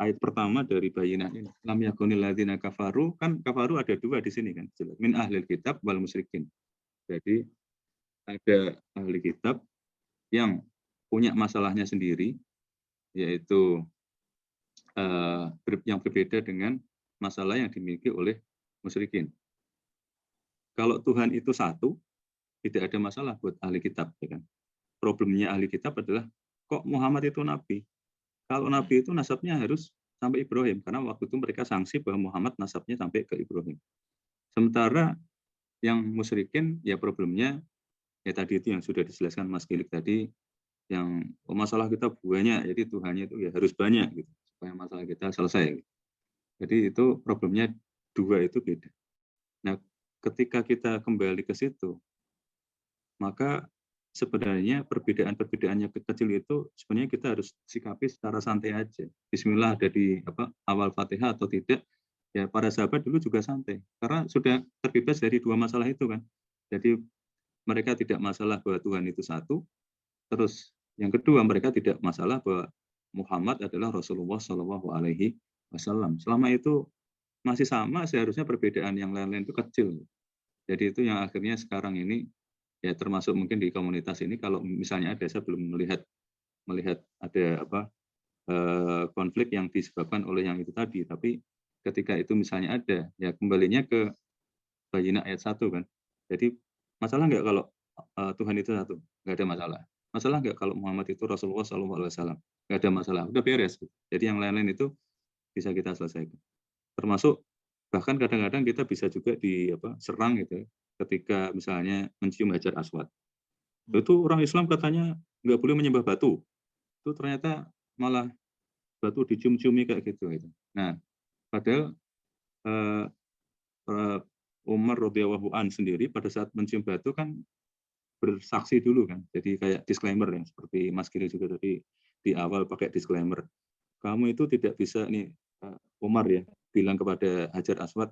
S3: ayat pertama dari Bayyinah ini. Lam yakunil ladzina kafaru, kan kafaru ada dua di sini kan. Min ahlil kitab wal musyrikin. Jadi ada ahli kitab yang punya masalahnya sendiri, yaitu yang berbeda dengan masalah yang dimiliki oleh musyrikin. Kalau Tuhan itu satu, tidak ada masalah buat ahli kitab. Ya kan? Problemnya ahli kitab adalah, kok Muhammad itu nabi? Kalau nabi itu nasabnya harus sampai Ibrahim, karena waktu itu mereka sanksi bahwa Muhammad nasabnya sampai ke Ibrahim. Sementara yang musyrikin, ya problemnya, ya tadi itu yang sudah dijelaskan Mas Gilik tadi, yang masalah kita banyak, jadi Tuhannya itu ya harus banyak, gitu, supaya masalah kita selesai. Jadi itu problemnya dua itu beda. Nah, ketika kita kembali ke situ, maka sebenarnya perbedaan-perbedaan yang kecil itu sebenarnya kita harus sikapi secara santai aja. Bismillah ada di awal Fatihah atau tidak, ya para sahabat dulu juga santai. Karena sudah terbebas dari dua masalah itu kan. Jadi mereka tidak masalah bahwa Tuhan itu satu. Terus yang kedua mereka tidak masalah bahwa Muhammad adalah Rasulullah Shallallahu Alaihi Wasallam. Selama itu masih sama, seharusnya perbedaan yang lain-lain itu kecil. Jadi itu yang akhirnya sekarang ini, ya termasuk mungkin di komunitas ini, kalau misalnya ada, saya belum melihat ada konflik yang disebabkan oleh yang itu tadi, tapi ketika itu misalnya ada, ya kembalinya ke Bayyinah ayat 1 kan. Jadi masalah nggak kalau Tuhan itu satu? Nggak ada masalah. Masalah nggak kalau Muhammad itu Rasulullah SAW? Nggak ada masalah, udah beres. Jadi yang lain-lain itu bisa kita selesaikan. Termasuk bahkan kadang-kadang kita bisa juga diserang gitu ya, ketika misalnya mencium Hajar Aswad. Itu orang Islam katanya nggak boleh menyembah batu. Itu ternyata malah batu dicium-ciumi kayak gitu. Nah, padahal Umar radhiyallahu an sendiri pada saat mencium batu kan bersaksi dulu kan. Jadi kayak disclaimer ya, seperti Mas Giri juga tadi di awal pakai disclaimer. Kamu itu tidak bisa nih, Umar ya, bilang kepada Hajar Aswad,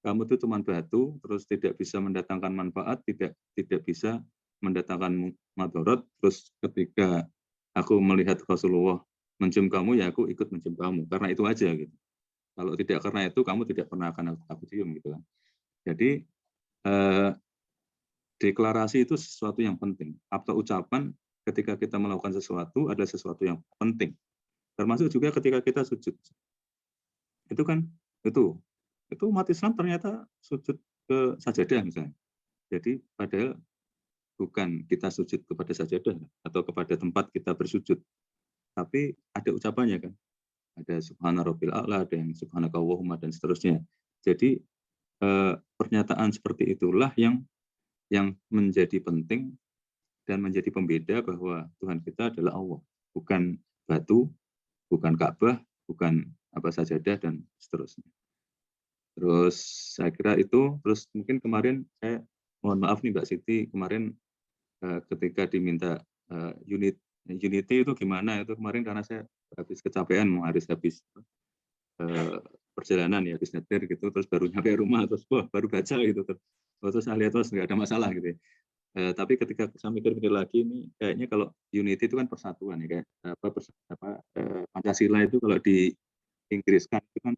S3: kamu itu cuma batu, terus tidak bisa mendatangkan manfaat, tidak bisa mendatangkan madorot, terus ketika aku melihat Rasulullah mencium kamu, ya aku ikut mencium kamu, karena itu aja gitu. Kalau tidak karena itu, kamu tidak pernah akan aku cium gitu kan. Jadi deklarasi itu sesuatu yang penting. Atau ucapan ketika kita melakukan sesuatu adalah sesuatu yang penting. Termasuk juga ketika kita sujud. Itu kan itu umat Islam ternyata sujud ke sajadah misalnya. Jadi padahal bukan kita sujud kepada sajadah atau kepada tempat kita bersujud, tapi ada ucapannya kan. Ada Subhana Rabbil A'la, ada yang Subhanakallahumma dan seterusnya. Jadi pernyataan seperti itulah yang menjadi penting dan menjadi pembeda bahwa Tuhan kita adalah Allah, bukan batu, bukan Ka'bah, bukan sajadah dan seterusnya. Terus saya kira itu, terus mungkin kemarin saya mohon maaf nih Mbak Siti, kemarin ketika diminta unity itu gimana, itu kemarin karena saya habis kecapean, mau habis perjalanan ya, habis nyetir gitu, terus baru nyampe rumah, terus baru baca gitu, terus saya lihat terus nggak ada masalah gitu ya. Tapi ketika saya mikir-mikir lagi, ini kayaknya kalau unity itu kan persatuan ya, kayak Pancasila itu kalau di Inggris kan itu kan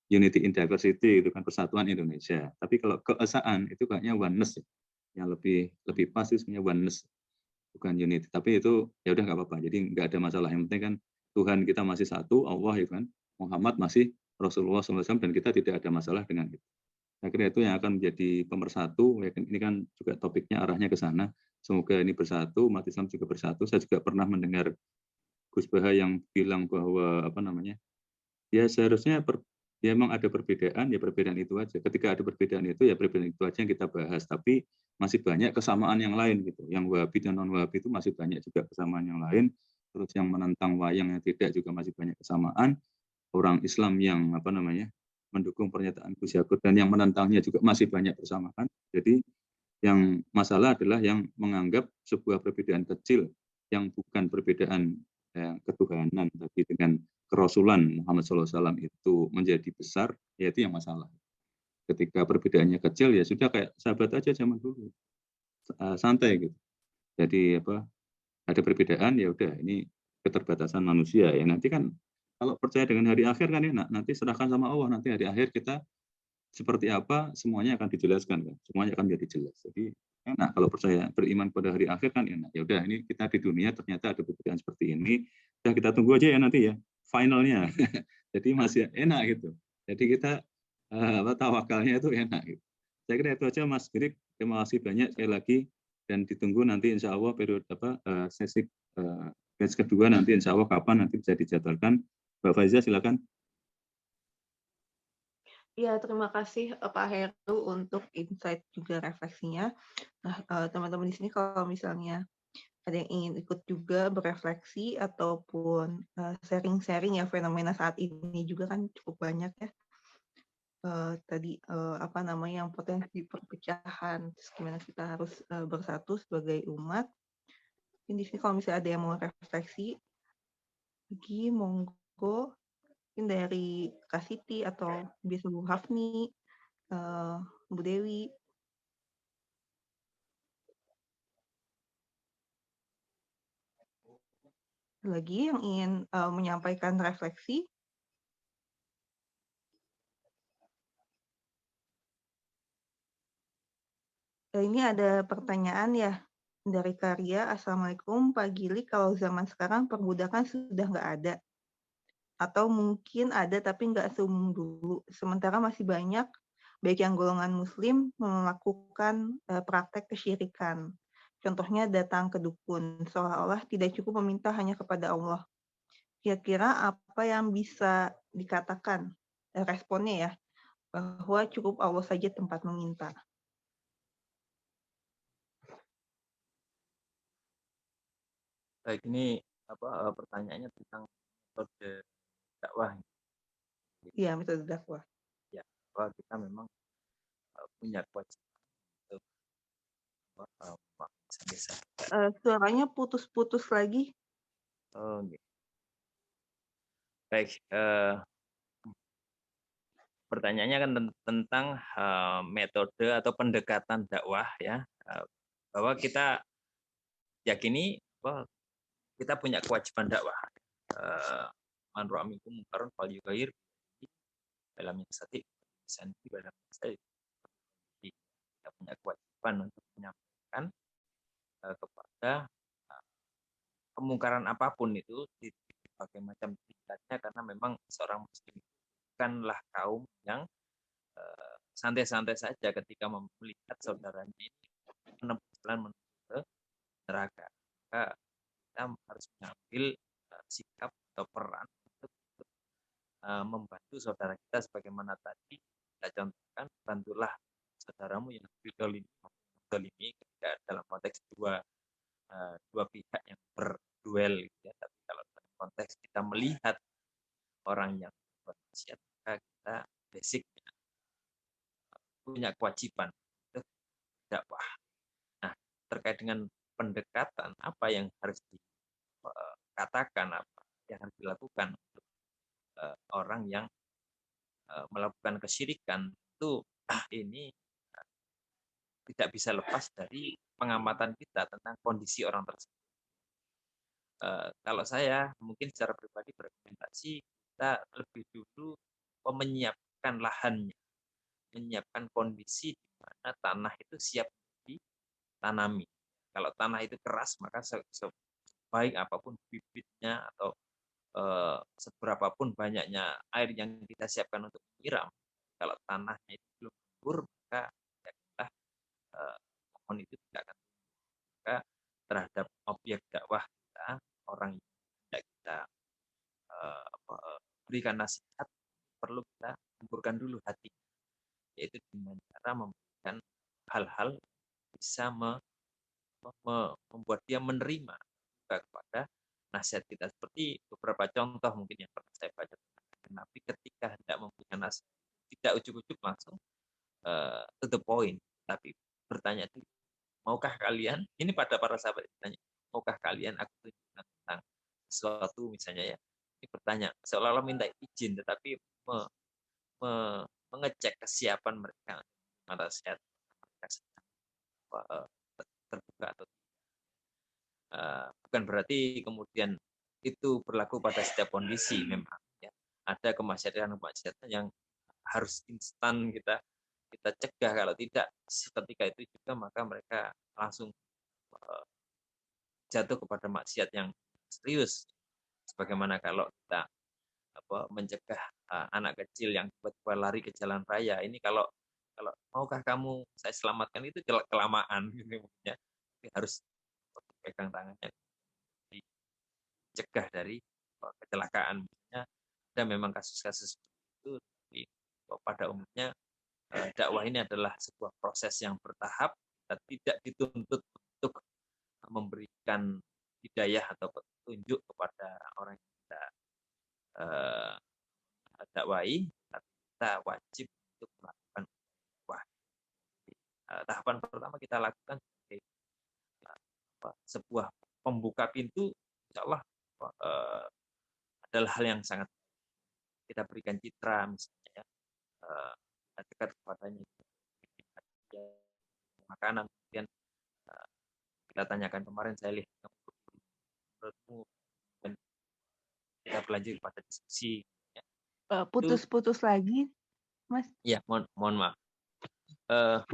S3: unity in diversity, itu kan persatuan Indonesia. Tapi kalau keesaan itu kayaknya oneness ya. Yang lebih pas itu sebenarnya oneness, bukan unity. Tapi itu ya udah nggak apa-apa. Jadi nggak ada masalah. Yang penting kan Tuhan kita masih satu, Allah itu kan, Muhammad masih Rasulullah SAW, dan kita tidak ada masalah dengan itu. Saya kira itu yang akan menjadi pemersatu. Ini kan juga topiknya arahnya ke sana. Semoga ini bersatu, umat Islam juga bersatu. Saya juga pernah mendengar Gus Baha yang bilang bahwa ya seharusnya ya memang ada perbedaan, ya perbedaan itu aja. Ketika ada perbedaan itu, ya perbedaan itu aja yang kita bahas. Tapi masih banyak kesamaan yang lain gitu. Yang Wahabi dan non Wahabi itu masih banyak juga kesamaan yang lain. Terus yang menentang wayang yang tidak juga masih banyak kesamaan. Orang Islam yang mendukung pernyataan Gus Yakut dan yang menentangnya juga masih banyak kesamaan. Jadi yang masalah adalah yang menganggap sebuah perbedaan kecil yang bukan perbedaan ketuhanan, tapi dengan kerasulan Muhammad SAW itu menjadi besar, ya itu yang masalah. Ketika perbedaannya kecil, ya sudah kayak sahabat aja zaman dulu, santai gitu. Jadi ada perbedaan, ya udah ini keterbatasan manusia ya. Nanti kan kalau percaya dengan hari akhir kan enak, nanti serahkan sama Allah, nanti hari akhir kita seperti apa semuanya akan dijelaskan kan, semuanya akan jadi jelas. Jadi enak kalau percaya beriman pada hari akhir kan enak. Ya udah ini kita di dunia ternyata ada perbedaan seperti ini, ya kita tunggu aja ya nanti ya finalnya. Jadi masih enak gitu. Jadi kita tawakalnya itu enak gitu. Saya kira itu aja Mas Girik. Terima kasih banyak sekali lagi dan ditunggu nanti insya Allah periode sesi batch kedua nanti insya Allah kapan nanti bisa dijadwalkan. Mbak Faiza silakan.
S2: Ya, terima kasih Pak Heru untuk insight juga refleksinya. Nah, teman-teman di sini kalau misalnya ada yang ingin ikut juga berefleksi ataupun sharing-sharing ya fenomena saat ini juga kan cukup banyak ya. Tadi apa namanya yang potensi perpecahan, terus gimana kita harus bersatu sebagai umat. Di sini kalau misalnya ada yang mau refleksi, lagi monggo. Mungkin dari Kak Siti atau biasa Bu Hafni, Bu Dewi. Lagi yang ingin menyampaikan refleksi? Ini ada pertanyaan ya dari Karya. Assalamualaikum Pak Gili, kalau zaman sekarang perbudakan sudah nggak ada? Atau mungkin ada tapi nggak seumum dulu. Sementara masih banyak baik yang golongan muslim melakukan praktek kesyirikan. Contohnya datang ke dukun, seolah-olah tidak cukup meminta hanya kepada Allah. Kira-kira apa yang bisa dikatakan responnya ya, bahwa cukup Allah saja tempat meminta.
S1: Baik, ini pertanyaannya tentang metode dakwah.
S2: Iya, metode dakwah.
S1: Ya, bahwa kita memang punya kewajiban untuk bisa.
S2: Suaranya putus-putus lagi.
S1: Oh, gitu. Baik, pertanyaannya kan tentang metode atau pendekatan dakwah ya, bahwa kita yakini bahwa kita punya kewajiban dakwah. Man ra'a minkum munkaran falyughayyir dalam sati santi dalam saya. Kita punya kewajiban untuk menyampaikan kepada kemungkaran apapun itu di berbagai macam tingkatnya, karena memang seorang muslim bukanlah kaum yang santai-santai saja ketika melihat saudaranya ini menempuh jalan menuju ke neraka. Maka kita harus mengambil sikap atau peran untuk membantu saudara kita sebagaimana tadi kita contohkan, bantulah saudaramu yang didolimi ketika dalam konteks dua pihak yang berduel gitu ya. Tapi kalau dalam konteks kita melihat orang yang bermaksiat, maka kita basicnya punya kewajiban untuk dakwah. Nah, terkait dengan pendekatan apa yang harus dikatakan, apa yang harus dilakukan untuk orang yang melakukan kesyirikan, itu ini tidak bisa lepas dari pengamatan kita tentang kondisi orang tersebut. Kalau saya mungkin secara pribadi berkomentasi, kita lebih dulu menyiapkan lahannya, menyiapkan kondisi di mana tanah itu siap ditanami. Kalau tanah itu keras, maka sebaik apapun bibitnya atau seberapapun banyaknya air yang kita siapkan untuk menyiram, kalau tanahnya itu belum gembur, maka pohon itu tidak akan tumbuh. Maka terhadap objek dakwah kita, orang yang tidak kita berikan nasihat, perlu kita gemburkan dulu hati, yaitu dengan cara memberikan hal-hal bisa membuat dia menerima kepada nasihat kita. Seperti beberapa contoh mungkin yang pernah saya baca tentang Nabi ketika hendak memberikan nasihat, tidak ujuk-ujuk langsung to the point, tapi bertanya dulu, maukah kalian, ini pada para sahabat ditanya, maukah kalian aku tunjukkan tentang sesuatu misalnya ya, bertanya, seolah-olah minta izin, tetapi mengecek kesiapan mereka nasihat mereka sedang terbuka atau bukan berarti kemudian itu berlaku pada setiap kondisi memang ya. Ada kemaksiatan yang harus instan kita cegah, kalau tidak seketika itu juga maka mereka langsung jatuh kepada maksiat yang serius. Sebagaimana kalau kita mencegah anak kecil yang tiba-tiba lari ke jalan raya, ini kalau maukah kamu saya selamatkan, itu kelamaan gitu ya. Harus pegang tangannya, dicegah dari kecelakaan. Misalnya ada memang kasus-kasus itu, tapi pada umumnya dakwah ini adalah sebuah proses yang bertahap, tidak dituntut untuk memberikan hidayah atau petunjuk kepada orang yang kita dakwai, tapi kita wajib untuk melakukan dakwah. Tahapan pertama kita lakukan sebagai sebuah pembuka pintu, insya Allah adalah hal yang sangat kita berikan citra, misalnya dekat kepadanya, makanan, kemudian kita tanyakan, kemarin saya lihat menurutmu, dan kita berlanjut pada diskusi.
S2: Putus-putus lagi, Mas.
S1: Ya, mohon maaf.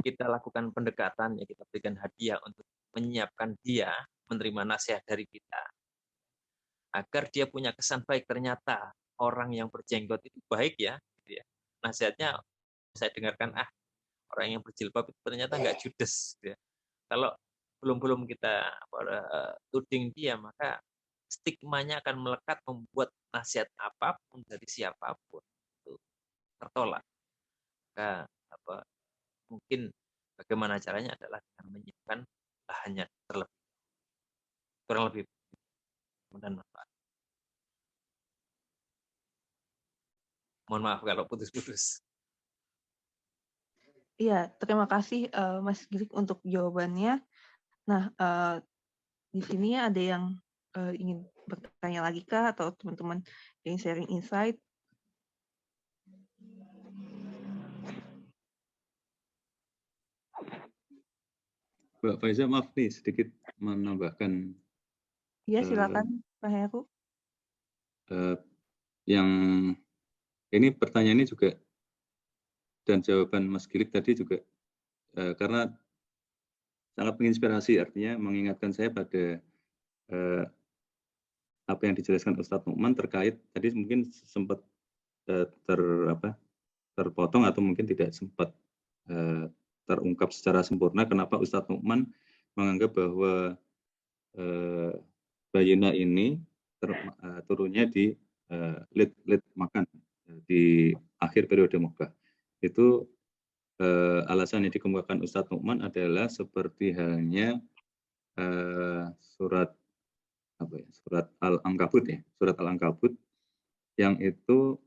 S1: Kita lakukan pendekatan, ya, kita berikan hadiah untuk menyiapkan dia menerima nasihat dari kita, agar dia punya kesan baik. Ternyata orang yang berjenggot itu baik ya, gitu ya. Nasihatnya saya dengarkan, orang yang berjilbab itu ternyata nggak judes, gitu ya. Kalau belum kita tuding dia, maka stigmanya akan melekat, membuat nasihat apapun dari siapapun itu tertolak. Maka mungkin bagaimana caranya adalah dengan menyiapkan bahannya terlebih, kurang lebih dan manfaat. Mohon maaf kalau putus-putus.
S2: Iya, terima kasih Mas Girik untuk jawabannya. Nah, di sini ada yang ingin bertanya lagi kah, atau teman-teman yang sharing insight?
S3: Mbak Faiza, maaf nih sedikit menambahkan.
S2: Ya, silakan Pak Heru.
S3: Yang ini pertanyaan ini juga, dan jawaban Mas Girik tadi juga karena sangat menginspirasi, artinya mengingatkan saya pada apa yang dijelaskan Ustadz Nu'man terkait tadi, mungkin sempat terpotong atau mungkin tidak sempat terungkap secara sempurna kenapa Ustadz Nu'man menganggap bahwa Bayyinah ini turunnya di lid makan di akhir periode Mekah. Itu alasan yang dikemukakan Ustadz Nu'man adalah seperti halnya surat Al-Ankabut ya, surat Al-Ankabut yang itu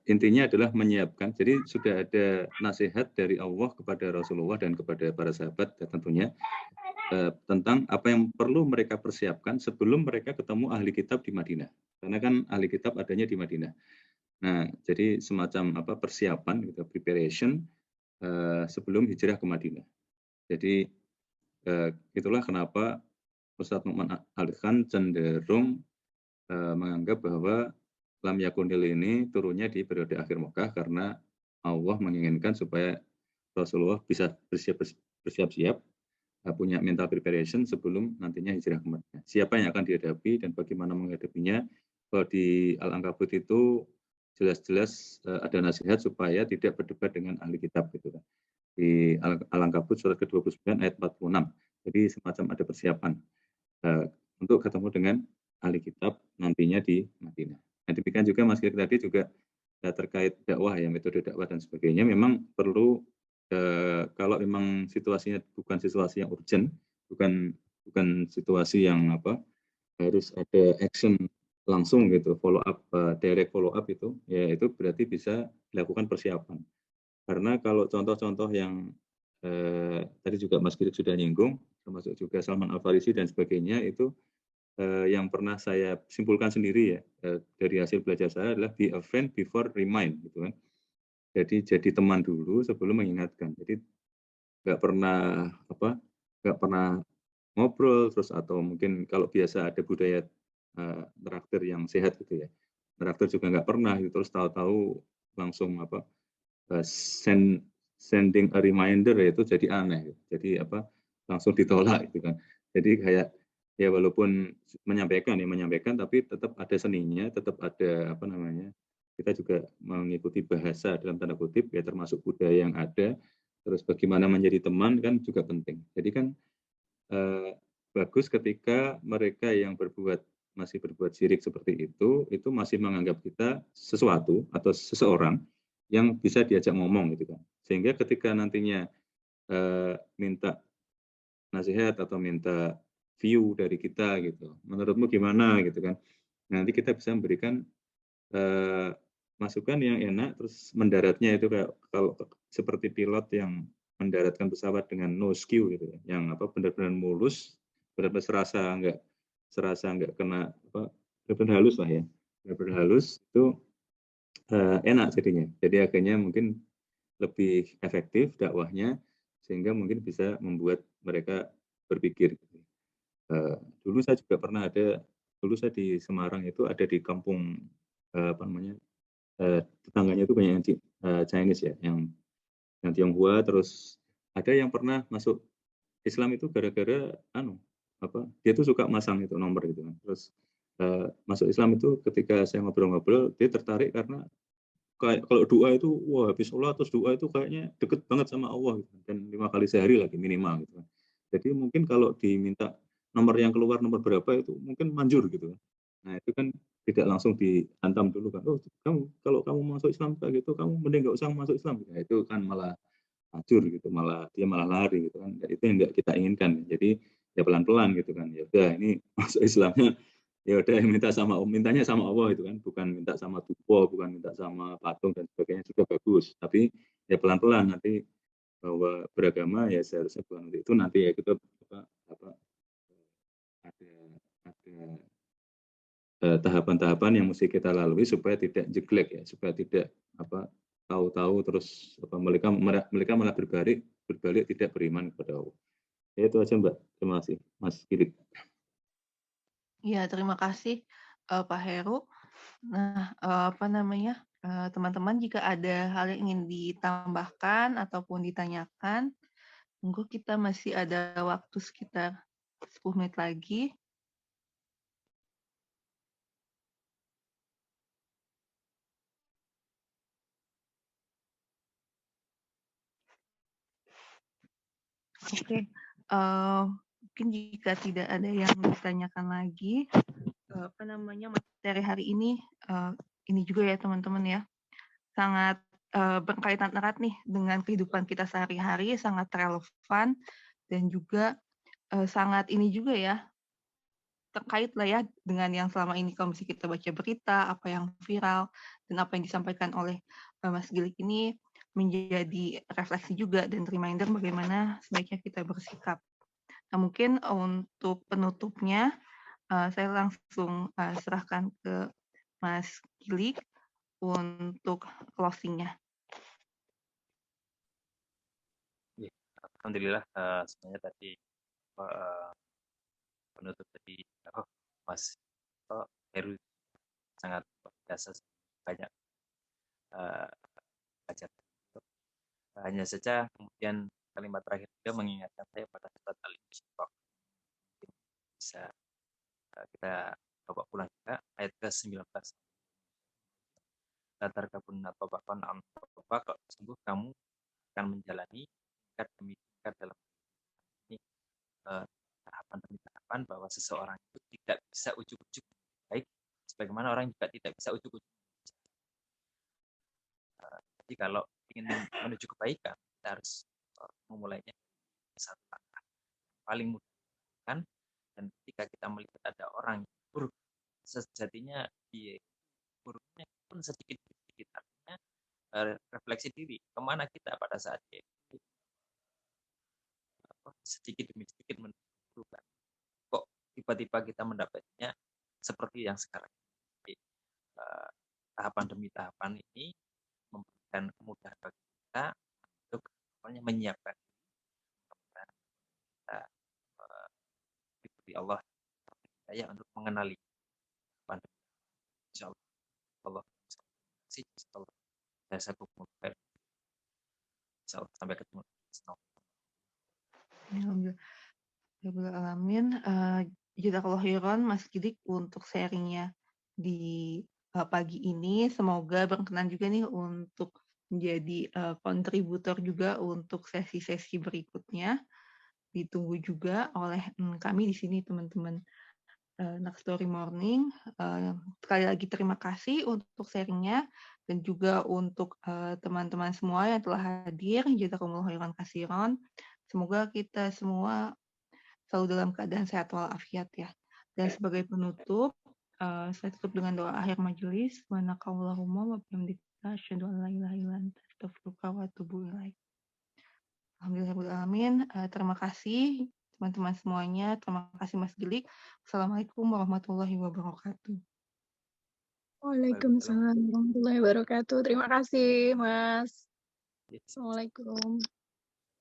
S3: intinya adalah menyiapkan. Jadi sudah ada nasihat dari Allah kepada Rasulullah dan kepada para sahabat tentunya tentang apa yang perlu mereka persiapkan sebelum mereka ketemu ahli kitab di Madinah. Karena kan ahli kitab adanya di Madinah. Nah, jadi semacam persiapan gitu, preparation sebelum hijrah ke Madinah. Jadi itulah kenapa Ustadz Nu'man Al-Khan cenderung menganggap bahwa lam yakunil ini turunnya di periode akhir Mekah, karena Allah menginginkan supaya Rasulullah bisa bersiap-siap, punya mental preparation sebelum nantinya hijrah ke Madinah. Siapa yang akan dihadapi dan bagaimana menghadapinya. Kalau di Al-Ankabut itu jelas-jelas ada nasihat supaya tidak berdebat dengan ahli kitab gitu kan. Di Al-Ankabut surat ke-29 ayat 46. Jadi semacam ada persiapan untuk ketemu dengan ahli kitab nantinya di Madinah. Nah, demikian juga Mas Girik tadi juga terkait dakwah ya, metode dakwah dan sebagainya, memang perlu kalau memang situasinya bukan situasi yang urgent, bukan situasi yang harus ada action langsung gitu, follow up, direct follow up itu, ya itu berarti bisa dilakukan persiapan. Karena kalau contoh-contoh yang tadi juga Mas Girik sudah nyinggung, termasuk juga Salman Al-Farisi dan sebagainya, itu yang pernah saya simpulkan sendiri ya dari hasil belajar saya adalah be a friend before remind gitu kan. Jadi teman dulu sebelum mengingatkan. Jadi nggak pernah ngobrol terus atau mungkin kalau biasa ada budaya traktir yang sehat gitu ya. Traktir juga nggak pernah gitu, terus tahu-tahu langsung sending a reminder ya itu jadi aneh. Jadi langsung ditolak gitu kan. Jadi kayak ya walaupun menyampaikan tapi tetap ada seninya, tetap ada kita juga mengikuti bahasa dalam tanda kutip ya termasuk budaya yang ada. Terus bagaimana menjadi teman kan juga penting. Jadi kan bagus ketika mereka yang masih berbuat syirik seperti itu masih menganggap kita sesuatu atau seseorang yang bisa diajak ngomong gitu kan. Sehingga ketika nantinya minta nasihat atau minta view dari kita gitu, menurutmu gimana gitu kan. Nanti kita bisa memberikan masukan yang enak, terus mendaratnya itu kayak kalau seperti pilot yang mendaratkan pesawat dengan no skew gitu ya, yang benar-benar mulus, benar-benar serasa nggak kena benar-benar halus lah ya, benar-benar halus itu enak jadinya. Jadi akhirnya mungkin lebih efektif dakwahnya sehingga mungkin bisa membuat mereka berpikir. Dulu saya juga pernah dulu saya di Semarang itu ada di kampung tetangganya itu banyak yang Chinese ya, yang Tionghoa, terus ada yang pernah masuk Islam itu gara-gara dia tuh suka masang itu nomor gitu kan. Terus masuk Islam itu ketika saya ngobrol-ngobrol dia tertarik karena kayak kalau doa itu wah habis sholat terus doa itu kayaknya deket banget sama Allah gitu. Dan 5 kali sehari lagi minimal gitu kan. Jadi mungkin kalau diminta nomor yang keluar nomor berapa itu mungkin manjur gitu. Nah itu kan tidak langsung dihantam dulu kan. Oh kalau kamu masuk Islam kayak gitu kamu mending nggak usah masuk Islam. Nah, itu kan malah hancur gitu, dia malah lari gitu kan. Dan itu yang nggak kita inginkan. Jadi ya pelan-pelan gitu kan. Ya udah ini masuk Islamnya ya udah mintanya sama Allah itu kan, bukan minta sama tupo, bukan minta sama patung dan sebagainya, sudah bagus. Tapi ya pelan-pelan nanti bahwa beragama ya seharusnya bukan untuk itu, nanti ya kita ada tahapan-tahapan yang mesti kita lalui supaya tidak jeglek ya, supaya tidak tahu-tahu terus mereka malah berbalik tidak beriman kepada Allah. Ya, itu aja Mbak. Terima kasih Mas Kirik.
S2: Ya, terima kasih Pak Heru. Nah, teman-teman jika ada hal yang ingin ditambahkan ataupun ditanyakan, monggo kita masih ada waktu sekitar 10 menit lagi. Oke, mungkin jika tidak ada yang ditanyakan lagi, materi hari ini juga ya teman-teman ya, sangat berkaitan erat nih dengan kehidupan kita sehari-hari, sangat relevan dan juga sangat ini juga ya, terkait lah ya dengan yang selama ini kalau misalnya kita baca berita, apa yang viral, dan apa yang disampaikan oleh Mas Gilik ini menjadi refleksi juga dan reminder bagaimana sebaiknya kita bersikap. Nah, mungkin untuk penutupnya, saya langsung serahkan ke Mas Gilik untuk closing-nya.
S1: Alhamdulillah sebenarnya tadi penutup tadi Mas Heru sangat biasa banyak belajar. Hanya saja kemudian kalimat terakhir juga mengingatkan saya pada surat Al-Insyiqaq. Bisa kita coba pulang juga ayat ke-19. Latar kabun atau bahkan kalau sungguh kamu akan menjalani tingkat demi tingkat dalam ini tahapan demi tahapan bahwa seseorang itu tidak bisa ujuk-ujuk baik sebagaimana orang juga tidak bisa ujuk-ujuk. Jadi kalau ingin menuju kebaikan kita harus memulainya satu langkah paling mudah kan. Dan ketika kita melihat ada orang yang buruk, sejatinya dia buruknya pun sedikit-sedikit, artinya refleksi diri kemana kita pada saat itu sedikit demi sedikit berubah. Kok tiba-tiba kita mendapatnya seperti yang sekarang. Jadi, tahapan demi tahapan ini memberikan kemudahan bagi kita untuk menyiapkan kita diberi Allah saya untuk mengenali pandemi. Insyaallah Allah saya Insyaallah sampai ketemu.
S2: Alhamdulillah. Jazakallah khairan Mas Gidik untuk sharingnya di pagi ini. Semoga berkenan juga nih untuk menjadi kontributor juga untuk sesi-sesi berikutnya. Ditunggu juga oleh kami di sini teman-teman Next Story Morning. Sekali lagi terima kasih untuk sharingnya dan juga untuk teman-teman semua yang telah hadir. Jazakumullah khairan katsiran. Semoga kita semua selalu dalam keadaan sehat walafiat ya. Dan sebagai penutup, saya tutup dengan doa akhir majelis. Wa nakallahumma wa bihamdika asyhadu an la ilaha illa anta astaghfiruka wa atubu ilaik. Alhamdulillahirabbil alamin. Terima kasih teman-teman semuanya. Terima kasih Mas Gilik. Assalamualaikum warahmatullahi wabarakatuh.
S4: Waalaikumsalam warahmatullahi wabarakatuh. Terima kasih, Mas. Assalamualaikum.